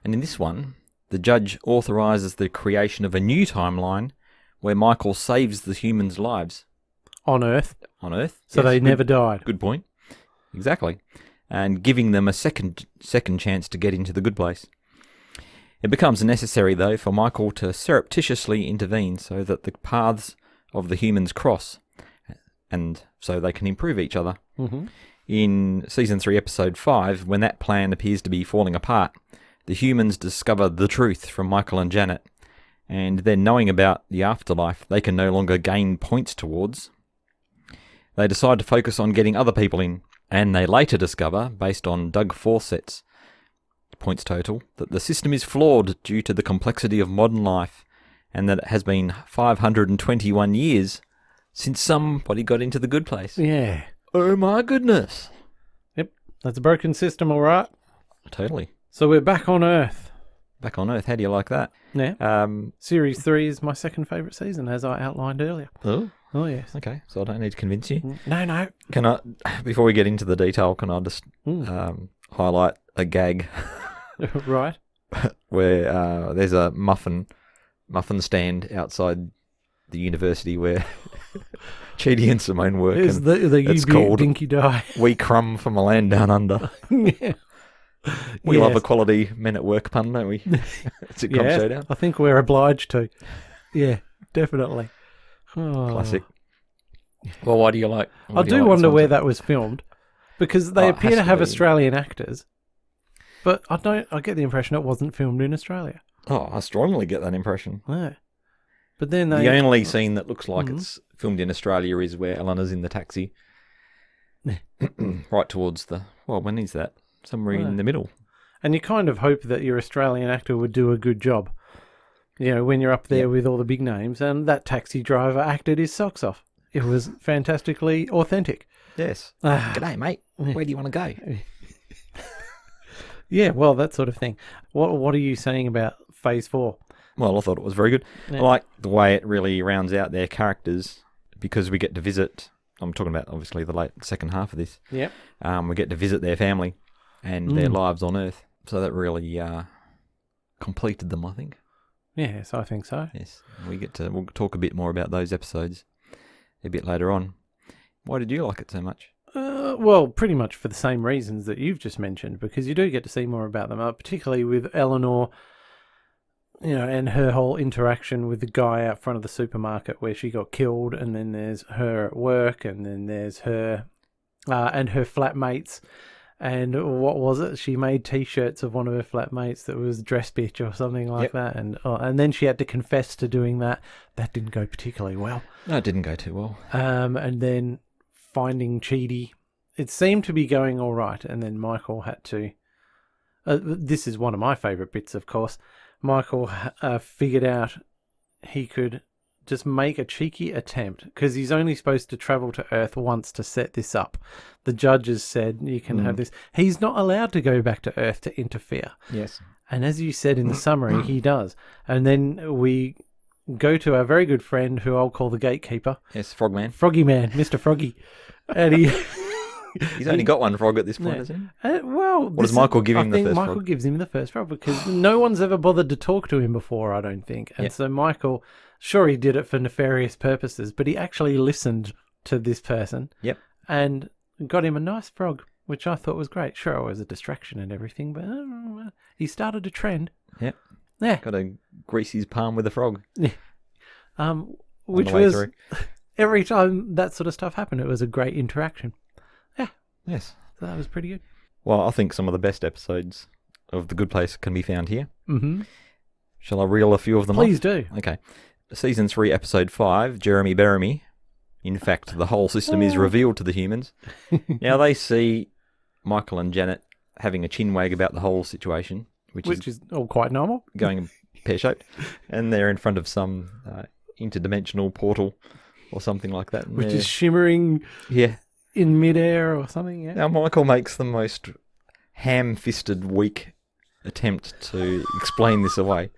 And in this one, the judge authorises the creation of a new timeline where Michael saves the humans' lives. On Earth. On Earth. So they never died. Good point. Exactly. And giving them a second chance to get into the good place. It becomes necessary, though, for Michael to surreptitiously intervene so that the paths of the humans cross, and so they can improve each other. Mm-hmm. In Season 3, Episode 5, when that plan appears to be falling apart, the humans discover the truth from Michael and Janet, and then knowing about the afterlife they can no longer gain points towards. They decide to focus on getting other people in, and they later discover, based on Doug Fawcett's points total, that the system is flawed due to the complexity of modern life, and that it has been 521 years since somebody got into the good place. Yeah. Oh my goodness. Yep, that's a broken system, all right. Totally. So we're back on Earth. Back on Earth, how do you like that? Yeah. Series 3 is my second favourite season, as I outlined earlier. Oh, yes. Okay, so I don't need to convince you. No. Can I, before we get into the detail, can I just highlight a gag? Right. Where there's a muffin stand outside the university where Chidi and Simone work. It's it's called Dinky Die. We Crumb from a Land Down Under. Yeah. We love a quality men at work pun, don't we? Sitcom Showdown. I think we're obliged to. Yeah, definitely. Oh. Classic. Well, why do you like... I do wonder where that was filmed, because they appear to have Australian actors, but I get the impression it wasn't filmed in Australia. Oh, I strongly get that impression. Yeah. But then the only scene that looks like it's filmed in Australia is where Eleanor's in the taxi. Right towards the... Well, when is that? Somewhere in the middle. And you kind of hope that your Australian actor would do a good job. You know, when you're up there with all the big names, and that taxi driver acted his socks off. It was fantastically authentic. Yes. G'day, mate. Where do you want to go? Yeah, well, that sort of thing. What are you saying about Phase 4? Well, I thought it was very good. Yeah. I like the way it really rounds out their characters, because we get to visit... I'm talking about, obviously, the second half of this. Yep. We get to visit their family and their lives on Earth. So that really completed them, I think. Yes, I think so. Yes. We'll talk a bit more about those episodes a bit later on. Why did you like it so much? Well, pretty much for the same reasons that you've just mentioned, because you do get to see more about them, particularly with Eleanor, you know, and her whole interaction with the guy out front of the supermarket where she got killed, and then there's her at work, and then there's her and her flatmates. And what was it? She made T-shirts of one of her flatmates that was dress bitch or something like that. And then she had to confess to doing that. That didn't go particularly well. No, it didn't go too well. And then finding Chidi. It seemed to be going all right. And then Michael had to... this is one of my favourite bits, of course. Michael figured out he could just make a cheeky attempt, because he's only supposed to travel to Earth once to set this up. The judges said you can have this. He's not allowed to go back to Earth to interfere. Yes. And as you said in the summary, he does. And then we go to our very good friend, who I'll call the gatekeeper. Yes, Frogman. Froggy Man, Mr. Froggy. And he He's only got one frog at this point, Yeah. hasn't Well, What does Michael give him the I think first Michael frog? gives him the first frog because no one's ever bothered to talk to him before, I don't think. And Yep. so Michael, sure, he did it for nefarious purposes, but he actually listened to this person he? Yep. and got him a nice frog, which I thought was great. Sure, it was a distraction and everything, but he started a trend. Yep. Yeah. Got to grease his palm with a frog. Which the way was through. every time that sort of stuff happened, it was a great interaction. Yeah, Yes. so that was pretty good. Well, I think some of the best episodes of The Good Place can be found here. Mm-hmm. Shall I reel a few of them Please off? do. Okay. Season 3, Episode 5, Jeremy Bearimy. In fact, the whole system is revealed to the humans. Now, they see Michael and Janet having a chinwag about the whole situation, which is all quite normal. going pear-shaped, and they're in front of some interdimensional portal or something like that. and Which they're- is shimmering Yeah. in midair or something, yeah. Now, Michael makes the most ham-fisted, weak attempt to explain this away,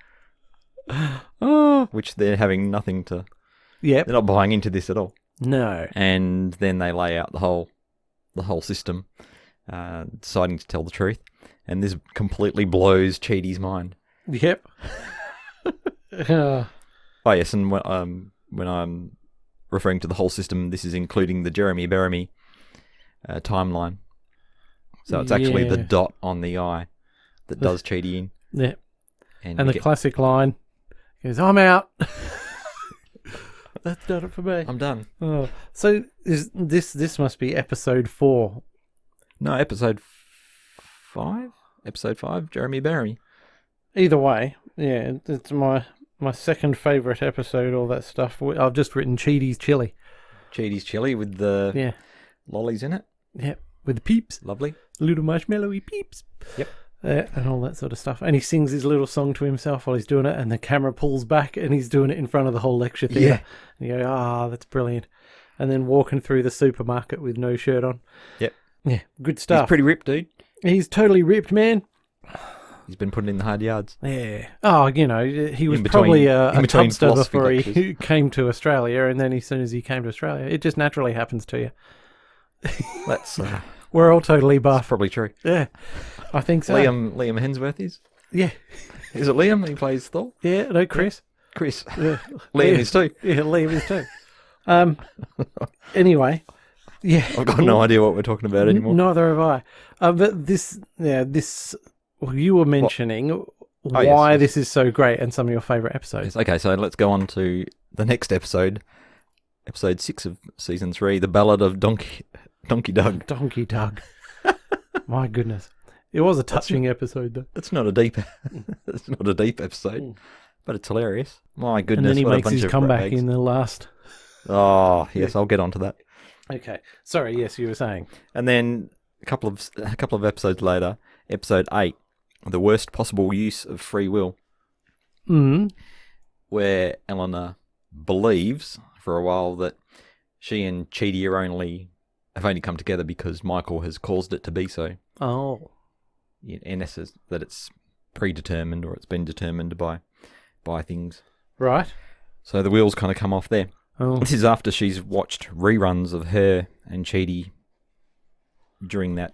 Oh, which they're having nothing to... yep. They're not buying into this at all. No. And then they lay out the whole system, deciding to tell the truth. And this completely blows Cheaty's mind. Yep. Oh, yes, and when I'm referring to the whole system, this is including the Jeremy Bearimy timeline. So it's actually the Yeah. dot on the eye that does Cheaty in. Yep. And And we the classic line is, "I'm out." That's done it for me. I'm done. Oh. So this must be episode 4. No, episode 5? Episode 5, Jeremy Bearimy. Either way, yeah, it's my second favourite episode, all that stuff. I've just written Cheaty's Chili. Cheaty's chili with the Yeah. lollies in it. Yep. With the peeps. Lovely. Little marshmallowy peeps. Yep. And all that sort of stuff. And he sings his little song to himself while he's doing it, and the camera pulls back, and he's doing it in front of the whole lecture theatre. Yeah. And you go, that's brilliant. And then walking through the supermarket with no shirt on. Yep. Yeah, good stuff. He's pretty ripped, dude. He's totally ripped, man. He's been putting in the hard yards. Yeah. Oh, he was In between- probably a in between tubster philosophy before he lectures. came to Australia, and then as soon as he came to Australia, it just naturally happens to you. That's We're all totally buff. probably true. Yeah, I think so. Liam Hemsworth is? Yeah. Is it Liam? He plays Thor? Yeah, no, Chris. Chris. Yeah. Liam is too. Yeah, Liam is too. Anyway, yeah. I've got no idea what we're talking about anymore. Neither have I. But this, well, you were mentioning why yes. this is so great and some of your favourite episodes. Yes, okay, so let's go on to the next episode. Episode 6 of Season 3, The Ballad of Donkey Doug. Donkey Doug. My goodness. It was a touching episode, though. It's not a deep it's not a deep episode, but it's hilarious. My And goodness, then he what a makes bunch his of comeback ratbags. in the last. Oh, yes, I'll get onto that. Okay. Sorry, yes, you were saying. And then a couple of episodes later, episode 8, The Worst Possible Use of Free Will, where Eleanor believes for a while that she and Cheaty have only come together because Michael has caused it to be so. Oh. In essence, that it's predetermined or it's been determined by things. Right. So the wheels kind of come off there. Oh. This is after she's watched reruns of her and Cheaty during the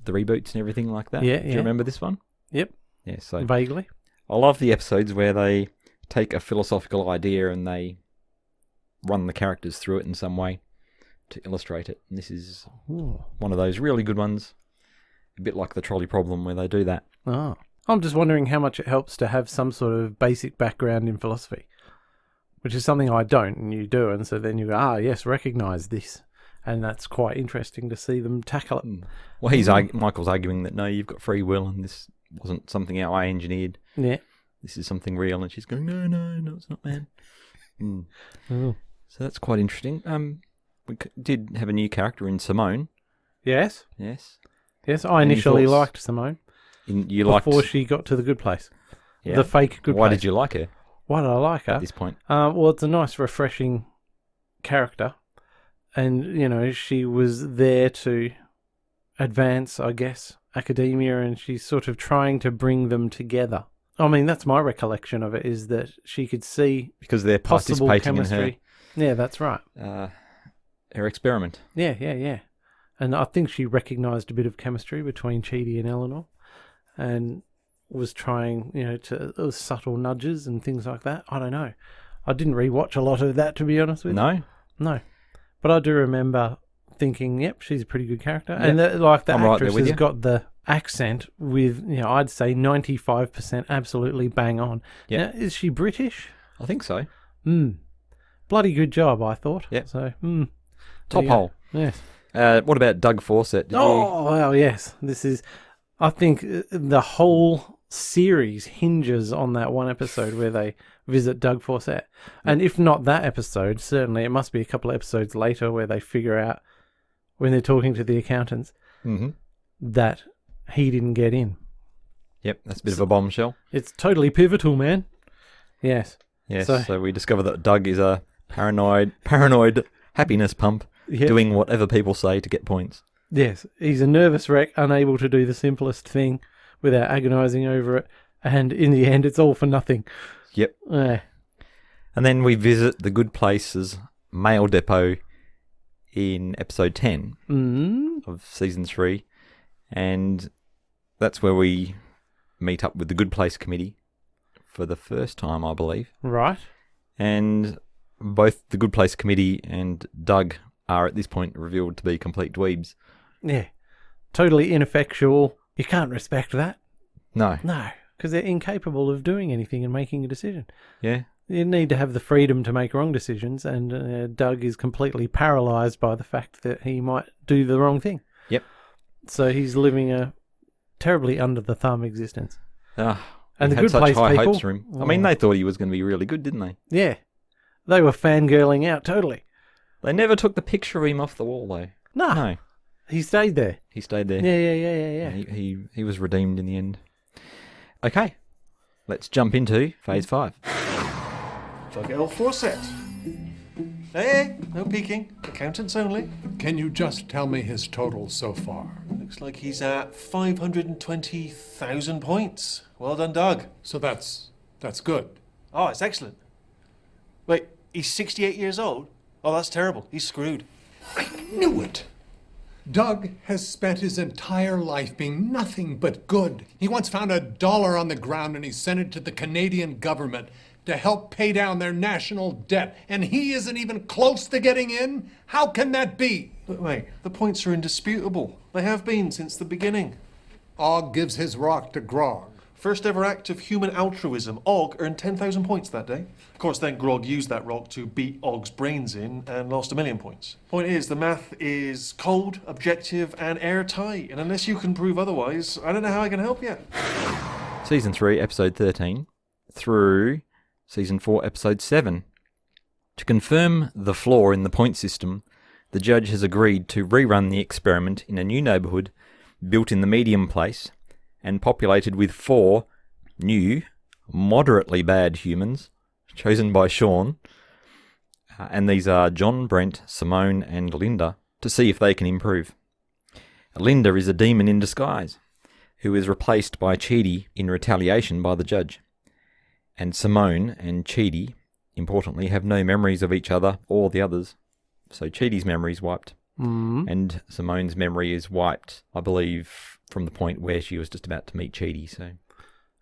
reboots and everything like that. Yeah, Do yeah. you remember this one? Yep. Yeah, so Vaguely. I love the episodes where they take a philosophical idea and they run the characters through it in some way to illustrate it. And this is one of those really good ones. A bit like the trolley problem where they do that. Oh. I'm just wondering how much it helps to have some sort of basic background in philosophy, which is something I don't and you do. And so then you go, yes, recognise this. And that's quite interesting to see them tackle it. Well, Michael's arguing that, no, you've got free will and this wasn't something I engineered. Yeah. This is something real. And she's going, no, it's not, man. Oh. So that's quite interesting. We did have a new character in Simone. Yes. Yes. Yes, I Any initially thoughts? liked Simone. Before she got to the good place. Yeah. The fake good Why place. did you like her Why did I like her? at this point? Well, it's a nice, refreshing character. And, she was there to advance, I guess, academia, and she's sort of trying to bring them together. I mean, that's my recollection of it, is that she could see Because they're possible participating chemistry. Yeah, that's right. in her experiment. Yeah. And I think she recognised a bit of chemistry between Chidi and Eleanor, and was trying, to subtle nudges and things like that. I don't know. I didn't rewatch a lot of that, to be honest with you. No. But I do remember thinking, yep, she's a pretty good character. Yep. And the actress has got the accent with, I'd say 95% absolutely bang on. Yep. Now, is she British? I think so. Bloody good job, I thought. Yep. So, top hole. Yes. What about Doug Fawcett? Well, yes. I think the whole series hinges on that one episode where they visit Doug Fawcett. And if not that episode, certainly it must be a couple of episodes later where they figure out, when they're talking to the accountants, that he didn't get in. Yep, that's a bit of a bombshell. It's totally pivotal, man. Yes. Yes, so we discover that Doug is a paranoid happiness pump, doing whatever people say to get points. Yes, he's a nervous wreck, unable to do the simplest thing without agonising over it, and in the end, it's all for nothing. Yep. Yeah. And then we visit the Good Places mail depot in episode 10 of season 3, and that's where we meet up with the Good Place Committee for the first time, I believe. Right. And both the Good Place Committee and Doug are at this point revealed to be complete dweebs. Yeah. Totally ineffectual. You can't respect that. No. No, because they're incapable of doing anything and making a decision. Yeah. You need to have the freedom to make wrong decisions, and Doug is completely paralysed by the fact that he might do the wrong thing. Yep. So he's living a terribly under-the-thumb existence. And the had Good such Place high people, hopes for him. I mean, they thought he was going to be really good, didn't they? Yeah. They were fangirling out, totally. They never took the picture of him off the wall, though. No. He stayed there. He stayed there. Yeah. He was redeemed in the end. Okay. Let's jump into Phase 5. Doug L. Fawcett. Hey, no peeking. Accountants only. Can you just tell me his total so far? Looks like he's at 520,000 points. Well done, Doug. So that's good. Oh, it's excellent. Wait, he's 68 years old? Oh, that's terrible. He's screwed. I knew it. Doug has spent his entire life being nothing but good. He once found $1 on the ground and he sent it to the Canadian government to help pay down their national debt. And he isn't even close to getting in? How can that be? But wait, the points are indisputable. They have been since the beginning. Og gives his rock to Grog. First ever act of human altruism. Og earned 10,000 points that day. Of course, then Grog used that rock to beat Og's brains in and lost 1,000,000 points. Point is, the math is cold, objective, and airtight. And unless you can prove otherwise, I don't know how I can help you. Season 3, Episode 13, through Season 4, Episode 7. To confirm the flaw in the point system, the judge has agreed to rerun the experiment in a new neighbourhood built in the medium place and populated with 4 new, moderately bad humans, chosen by Sean, and these are John, Brent, Simone, and Linda, to see if they can improve. Linda is a demon in disguise, who is replaced by Chidi in retaliation by the judge. And Simone and Chidi, importantly, have no memories of each other or the others. So Chidi's memory is wiped. And Simone's memory is wiped, I believe, from the point where she was just about to meet Chidi. So,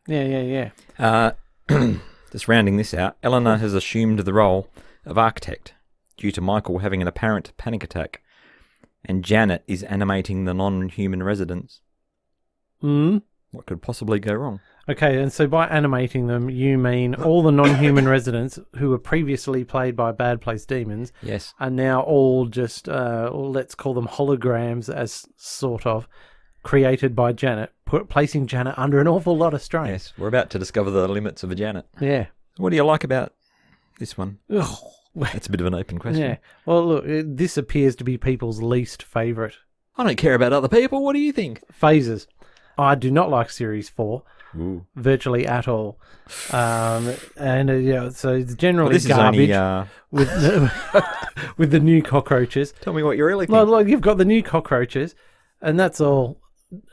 Yeah. Just rounding this out, Eleanor has assumed the role of architect due to Michael having an apparent panic attack, and Janet is animating the non-human residents. What could possibly go wrong? Okay, and so by animating them, you mean all the non-human residents who were previously played by Bad Place Demons Yes. are now all just, let's call them holograms, as sort of, created by Janet, placing Janet under an awful lot of strain. Yes, we're about to discover the limits of a Janet. Yeah. What do you like about this one? That's a bit of an open question. Yeah. Well, look, this appears to be people's least favourite. I don't care about other people. What do you think? Phases. I do not like Series 4. Ooh. Virtually at all. So it's generally this garbage is only, with the new cockroaches. Tell me what you really think. Look, you've got the new cockroaches, and that's all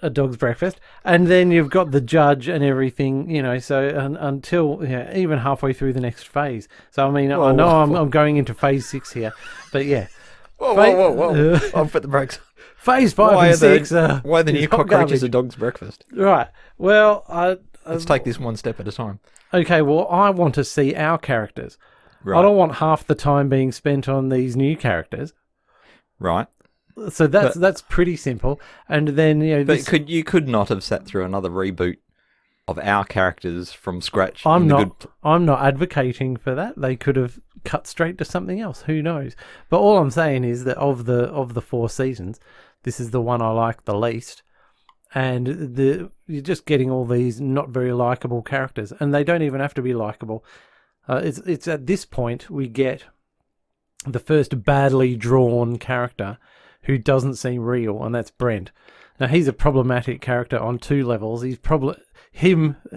a dog's breakfast. And then you've got the judge and everything, so until even halfway through the next phase. So, I mean, I know I'm going into phase 6 here, but yeah. Whoa. I'll put the brakes. Phase 5 and 6 why are the is new hot cockroaches garbage. a dog's breakfast? Right. Well, Let's take this one step at a time. okay, well, I want to see our characters. Right. I don't want half the time being spent on these new characters. Right. So that's pretty simple. And then, But you could not have sat through another reboot of our characters from scratch. I'm not advocating for that. They could have cut straight to something else. Who knows? But all I'm saying is that of the 4 seasons, this is the one I like the least. And you're just getting all these not very likable characters, and they don't even have to be likable. It's at this point we get the first badly drawn character who doesn't seem real, and that's Brent. Now he's a problematic character on 2 levels. He's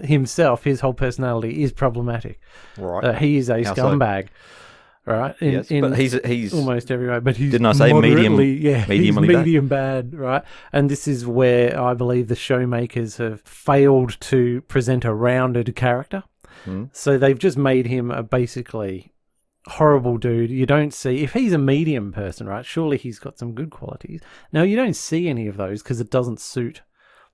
himself, his whole personality is problematic. Right. He is a How so? scumbag. Right. But he's almost every way. But he's didn't I say medium bad, right? And this is where I believe the showmakers have failed to present a rounded character. So they've just made him a basically horrible dude. You don't see, if he's a medium person, right? Surely he's got some good qualities. Now you don't see any of those because it doesn't suit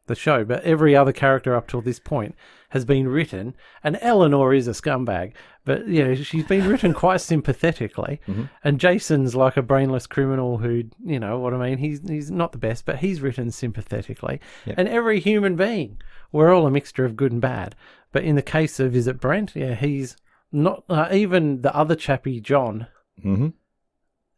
the show. But every other character up till this point has been written, and Eleanor is a scumbag, but she's been written quite sympathetically. And Jason's like a brainless criminal who, you know what I mean, he's not the best, but he's written sympathetically. And every human being, we're all a mixture of good and bad. But in the case of, is it Brent? Yeah, he's not, even the other chappie, John,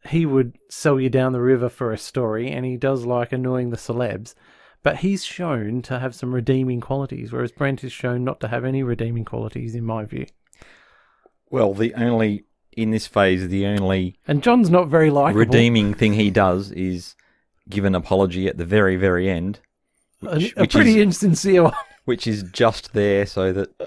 he would sell you down the river for a story, and he does like annoying the celebs. But he's shown to have some redeeming qualities, whereas Brent is shown not to have any redeeming qualities, in my view. Well, in this phase, and John's not very likable. Redeeming thing he does is give an apology at the very, very end. A pretty insincere one. Which is just there so that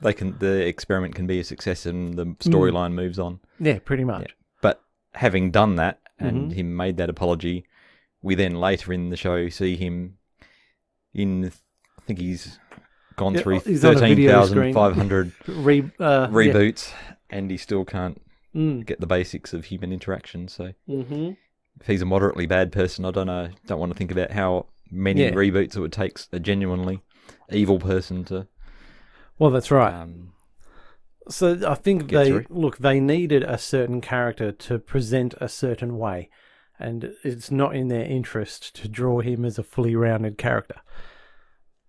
the experiment can be a success and the storyline moves on. Yeah, pretty much. Yeah. But having done that and him made that apology, we then later in the show see him I think he's gone through 13,500 reboots, and he still can't get the basics of human interaction. So if he's a moderately bad person, I don't want to think about how many reboots it would take a genuinely evil person to. Well, that's right. So I think they needed a certain character to present a certain way. And it's not in their interest to draw him as a fully rounded character.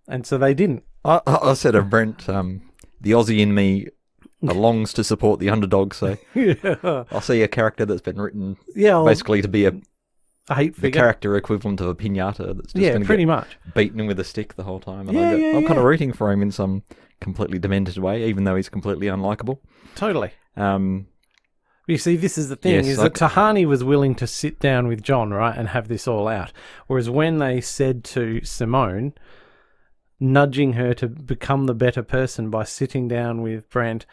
And so they didn't. I said of Brent, the Aussie in me longs to support the underdog, so I'll see a character that's been written basically to be a hate figure. The character equivalent of a piñata that's just going to get much beaten with a stick the whole time. And I'm kind of rooting for him in some completely demented way, even though he's completely unlikable. Totally. You see, this is the thing, is that Tahani was willing to sit down with John, right, and have this all out. Whereas when they said to Simone, nudging her to become the better person by sitting down with Brent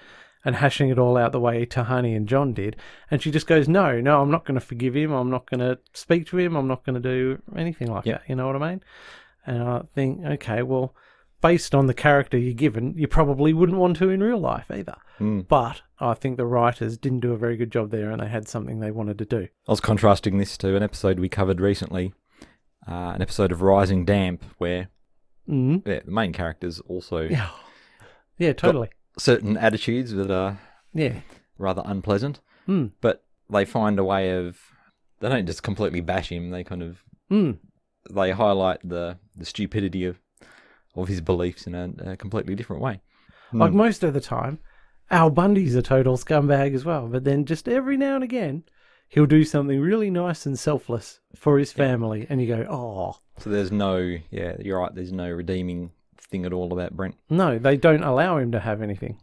and hashing it all out the way Tahani and John did, and she just goes, no, I'm not going to forgive him, I'm not going to speak to him, I'm not going to do anything like that, you know what I mean? And I think, okay, well, based on the character you're given, you probably wouldn't want to in real life either. But I think the writers didn't do a very good job there, and they had something they wanted to do. I was contrasting this to an episode we covered recently, an episode of Rising Damp, where the main characters also totally certain attitudes that are rather unpleasant, but they find a way of, they don't just completely bash him, they kind of they highlight the stupidity of his beliefs in a completely different way. Like most of the time, Al Bundy's a total scumbag as well, but then just every now and again, he'll do something really nice and selfless for his family, and you go, oh. So there's no, you're right, there's no redeeming thing at all about Brent. No, they don't allow him to have anything.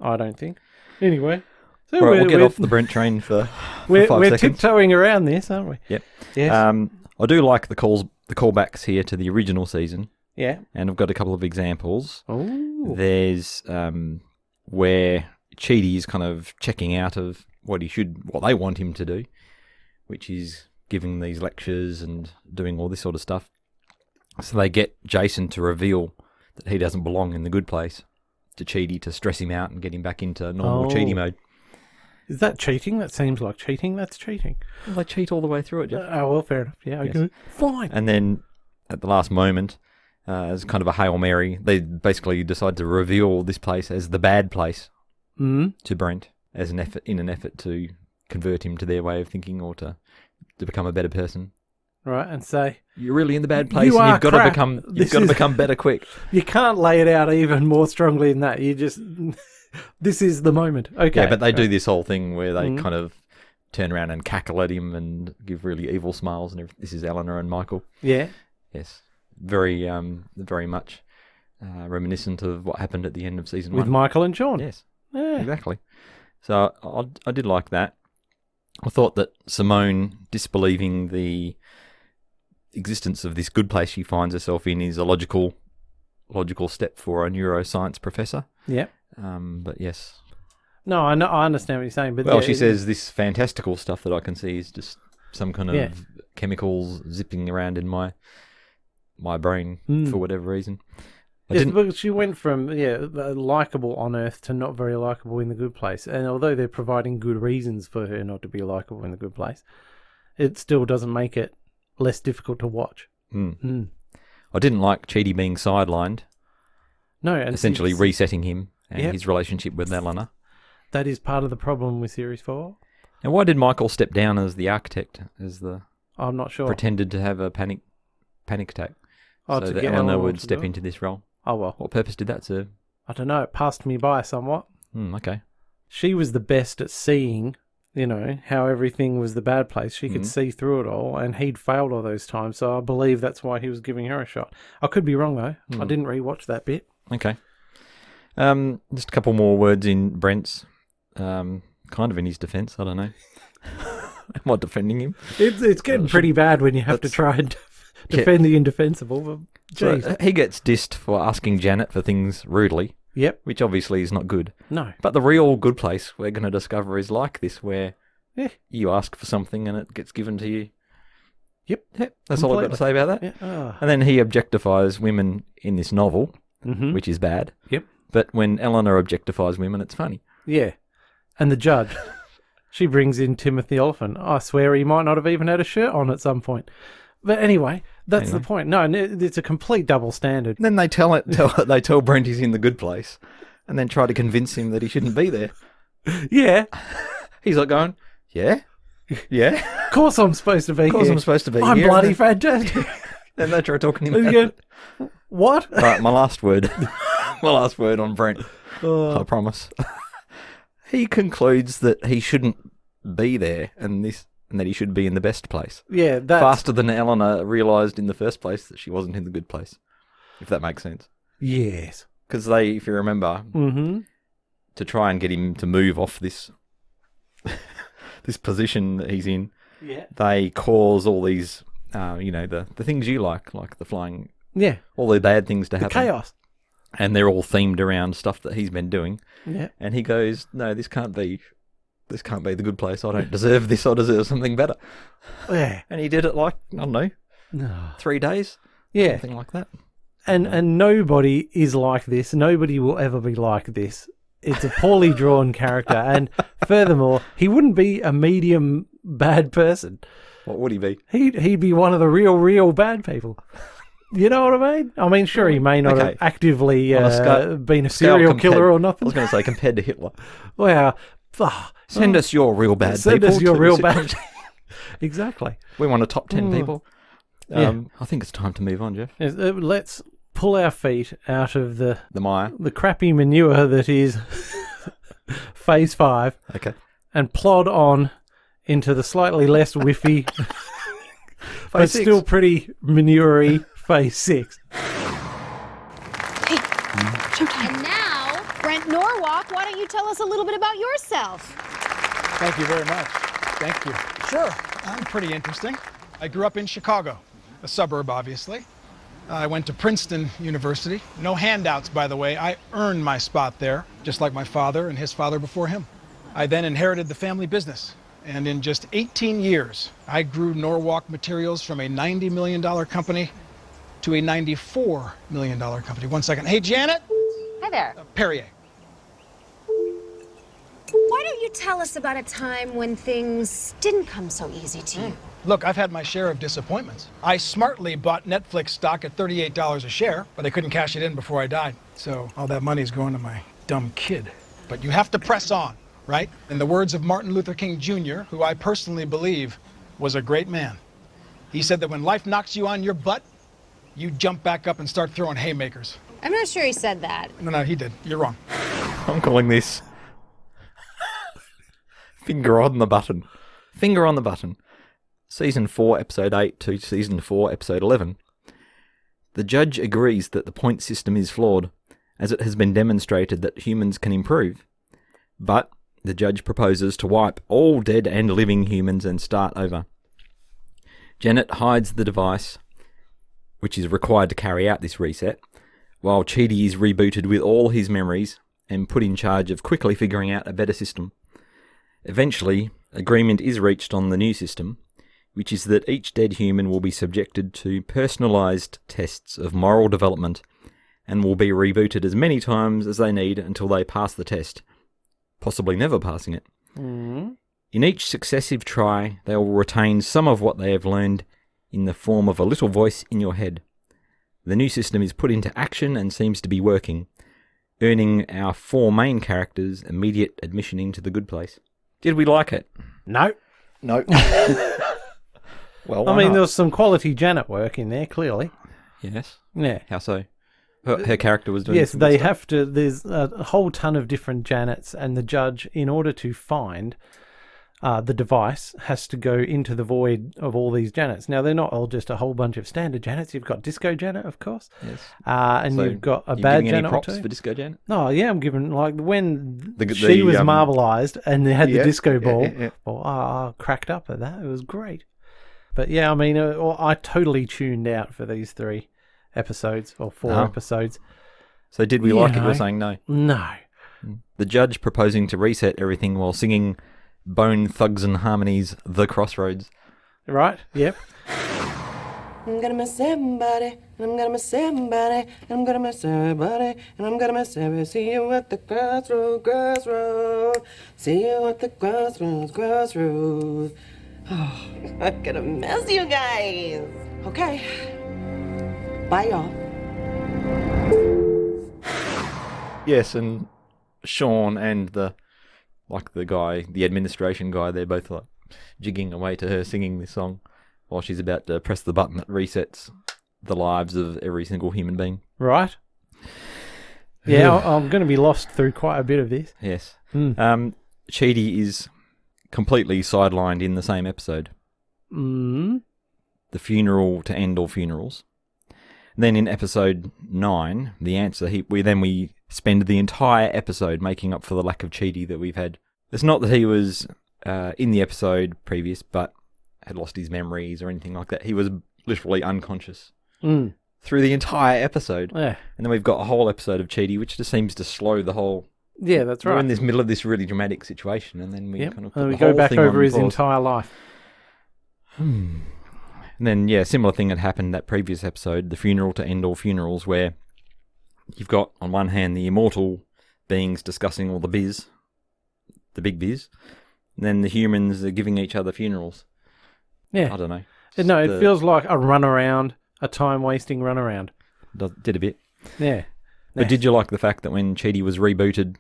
I don't think. Anyway. So we'll get off the Brent train for 5 seconds. We're tiptoeing around this, aren't we? Yep. Yes. I do like the callbacks here to the original season. Yeah. And I've got a couple of examples. Ooh. There's where Cheedy is kind of checking out of what they want him to do, which is giving these lectures and doing all this sort of stuff. So they get Jason to reveal that he doesn't belong in the good place to Cheedy, to stress him out and get him back into normal Cheedy mode. Is that cheating? That seems like cheating. That's cheating. Well, they cheat all the way through it, Jeff. Oh, well, fair enough. Yeah, okay. Yes. Fine. And then at the last moment, as kind of a Hail Mary, they basically decide to reveal this place as the bad place to Brent as an effort to convert him to their way of thinking or to become a better person. Right, and say you're really in the bad place, and you've got to become better quick. You can't lay it out even more strongly than that. You just this is the moment. Okay. Yeah, but they do this whole thing where they kind of turn around and cackle at him and give really evil smiles and everything. This is Eleanor and Michael. Yeah. Yes. Very much reminiscent of what happened at the end of season 1. With Michael and Sean. Yes. Yeah. Exactly. So I did like that. I thought that Simone disbelieving the existence of this good place she finds herself in is a logical step for a neuroscience professor. Yeah. But yes. No, I understand what you're saying. But well, she says this fantastical stuff that I can see is just some kind of Yeah. chemicals zipping around in my brain for whatever reason. But she went from likable on Earth to not very likable in the good place. And although they're providing good reasons for her not to be likable in the good place, it still doesn't make it less difficult to watch. I didn't like Chidi being sidelined. No, and essentially resetting him and his relationship with Eleanor. That is part of the problem with Series 4. And why did Michael step down as the architect, I'm not sure. Pretended to have a panic attack, so that Eleanor would step into this role? Oh, well. What purpose did that serve? I don't know. It passed me by somewhat. Okay. She was the best at seeing, how everything was the bad place. She could see through it all, and he'd failed all those times, so I believe that's why he was giving her a shot. I could be wrong, though. I didn't rewatch that bit. Okay. Just a couple more words in Brent's, kind of in his defence. I don't know. Am I defending him? It's getting pretty bad when you have to try and defend the indefensible. But, so he gets dissed for asking Janet for things rudely. Yep. Which obviously is not good. No. But the real good place we're going to discover is like this, where you ask for something and it gets given to you. Yep. That's all I've got to say about that. Yeah. Oh. And then he objectifies women in this novel, which is bad. Yep. But when Eleanor objectifies women, it's funny. Yeah. And the judge, she brings in Timothy Oliphant. I swear he might not have even had a shirt on at some point. But anyway, that's the point. No, it's a complete double standard. Then they tell Brent he's in the good place, and then try to convince him that he shouldn't be there. Yeah. He's like going, yeah. Of course I'm supposed to be here. Of course I'm supposed to be I'm here. bloody fantastic. Then they try talking him out. What? Right, my last word. My last word on Brent. I promise. He concludes that he shouldn't be there, and that he should be in the best place. Yeah, that's... faster than Eleanor realised in the first place that she wasn't in the good place, if that makes sense. Yes. Because they, if you remember, to try and get him to move off this this position that he's in, they cause all these, the things you like the flying, all the bad things to happen. Chaos. And they're all themed around stuff that he's been doing. Yeah. And he goes, no, this can't be the good place. I don't deserve this. I deserve something better. Yeah. And he did it like, I don't know, 3 days? Yeah. Something like that. And nobody is like this. Nobody will ever be like this. It's a poorly drawn character. And furthermore, he wouldn't be a medium bad person. What would he be? He'd be one of the real bad people. You know what I mean? I mean, sure, he may not have actively been a serial killer or nothing. I was going to say compared to Hitler. Well, send us your real bad people. Send us your real bad. Exactly. We want a top 10 people. I think it's time to move on, Jeff. Let's pull our feet out of the mire, the crappy manure that is Phase 5. Okay. And plod on into the slightly less whiffy, but still pretty manure-y Phase 6. Hey, showtime. And now, Brent Norwalk, why don't you tell us a little bit about yourself? Thank you very much. Thank you. Sure, I'm pretty interesting. I grew up in Chicago, a suburb, obviously. I went to Princeton University. No handouts, by the way. I earned my spot there, just like my father and his father before him. I then inherited the family business. And in just 18 years, I grew Norwalk Materials from a $90 million company to a $94 million company. 1 second. Hey, Janet? Hi there. Perrier. Why don't don't you tell us about a time when things didn't come so easy to you? Look, I've had my share of disappointments. I smartly bought Netflix stock at $38 a share, but I couldn't cash it in before I died. So all that money's going to my dumb kid. But you have to press on, right? In the words of Martin Luther King Jr., who I personally believe was a great man, he said that when life knocks you on your butt, you jump back up and start throwing haymakers. I'm not sure he said that. No, he did. You're wrong. I'm calling this Finger on the Button. Finger on the Button. Season 4, Episode 8 to Season 4, Episode 11. The judge agrees that the point system is flawed, as it has been demonstrated that humans can improve. But the judge proposes to wipe all dead and living humans and start over. Janet hides the device, which is required to carry out this reset, while Chidi is rebooted with all his memories and put in charge of quickly figuring out a better system. Eventually, agreement is reached on the new system, which is that each dead human will be subjected to personalised tests of moral development and will be rebooted as many times as they need until they pass the test, possibly never passing it. Mm. In each successive try, they will retain some of what they have learned in the form of a little voice in your head. The new system is put into action and seems to be working, earning our 4 main characters immediate admission into the good place. Did we like it? No. No. Well, I mean, there was some quality Janet work in there, clearly. Yes. Yeah. How so? Her character was doing Yes, some they good stuff. have to. There's a whole ton of different Janets, and the judge, in order to find the device, has to go into the void of all these Janets. Now, they're not all just a whole bunch of standard Janets. You've got Disco Janet, of course. Yes. And So you've got a you bad giving Janet any props or two. for Disco Janet? No, yeah, I'm giving, like, when The she was yeah, marbleized and they had the disco ball, yeah. well, I cracked up at that. It was great. But yeah, I mean, I totally tuned out for these 3 episodes, or 4 episodes. So did we like it? You're saying no? No. The judge proposing to reset everything while singing Bone Thugs and Harmony's The Crossroads. Right, yep. I'm gonna miss somebody, and I'm gonna miss somebody, and I'm gonna miss everybody, and I'm gonna miss everybody. See you at the crossroad. See you at the crossroads. Oh, I'm gonna miss you guys. Okay. Bye, y'all. Yes, and Sean and the guy, the administration guy, they're both like jigging away to her singing this song while she's about to press the button that resets the lives of every single human being. Right. Yeah, I'm going to be lost through quite a bit of this. Yes. Chidi is completely sidelined in the same episode. Mm. The funeral to end all funerals. Then in episode 9, The Answer, we spend the entire episode making up for the lack of Chidi that we've had. It's not that he was in the episode previous, but had lost his memories or anything like that. He was literally unconscious through the entire episode. Yeah. And then we've got a whole episode of Chidi, which just seems to slow the whole... Yeah, that's right. We're in this middle of this really dramatic situation, and then we kind of put we the go whole back thing over on his pause. entire life. And then, yeah, similar thing had happened that previous episode, the funeral to end all funerals, where you've got, on one hand, the immortal beings discussing all the biz, the big biz, and then the humans are giving each other funerals. Yeah. I don't know. No, it feels like a runaround, a time-wasting runaround. Did a bit. Yeah. But did you like the fact that when Chidi was rebooted,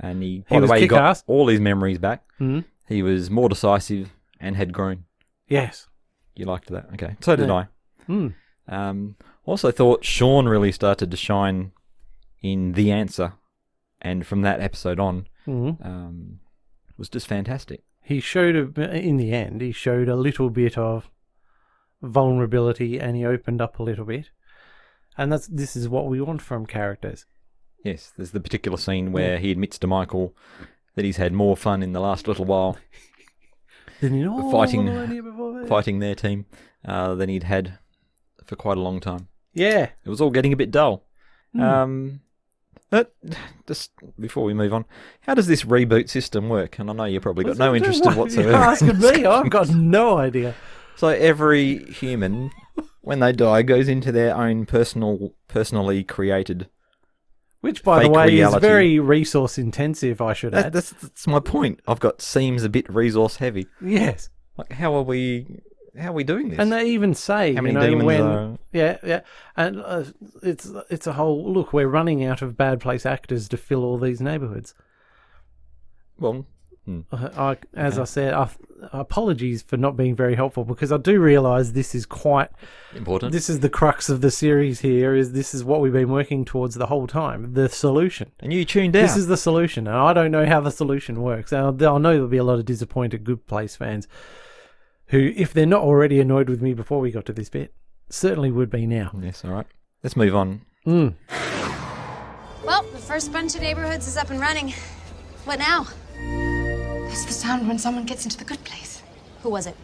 and he was got kick-ass. all his memories back, Mhm. he was more decisive and had grown? Yes. You liked that? Okay. So did I. Mm. Also thought Sean really started to shine in The Answer, and from that episode on, was just fantastic. He showed, in the end, he showed a little bit of vulnerability, and he opened up a little bit. And this is what we want from characters. Yes, there's the particular scene where he admits to Michael that he's had more fun in the last little while fighting their team than he'd had for quite a long time. Yeah. It was all getting a bit dull. But just before we move on, how does this reboot system work? And I know you've probably got no interest in whatsoever. You're asking me? I've got no idea. So every human, when they die, goes into their own personally created Which, by the fake way, reality. is very resource intensive, I should add. That's my point. I've got seems a bit resource heavy. Yes. Like, how are we doing this? And they even say, how many demons are... Yeah. And it's a whole, look, we're running out of bad place actors to fill all these neighbourhoods. Well... As I said, apologies for not being very helpful, because I do realise this is quite important. This is the crux of the series here, this is what we've been working towards the whole time, the solution. And you tuned out. This is the solution, and I don't know how the solution works. I know there'll be a lot of disappointed Good Place fans who, if they're not already annoyed with me before we got to this bit, certainly would be now. Yes, all right. Let's move on. Well, the first bunch of neighborhoods is up and running. What now? That's the sound when someone gets into the good place. Who was it?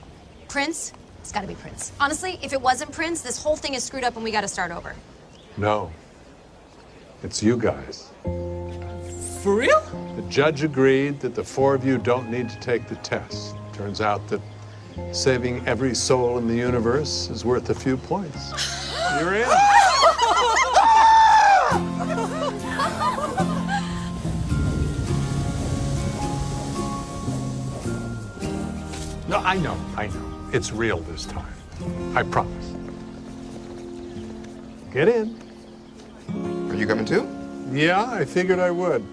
Prince? It's gotta be Prince. Honestly, if it wasn't Prince, this whole thing is screwed up and we gotta start over. No. It's you guys. For real? The judge agreed that the four of you don't need to take the test. Turns out that saving every soul in the universe is worth a few points. You're in. No, I know. It's real this time. I promise. Get in. Are you coming too? Yeah, I figured I would.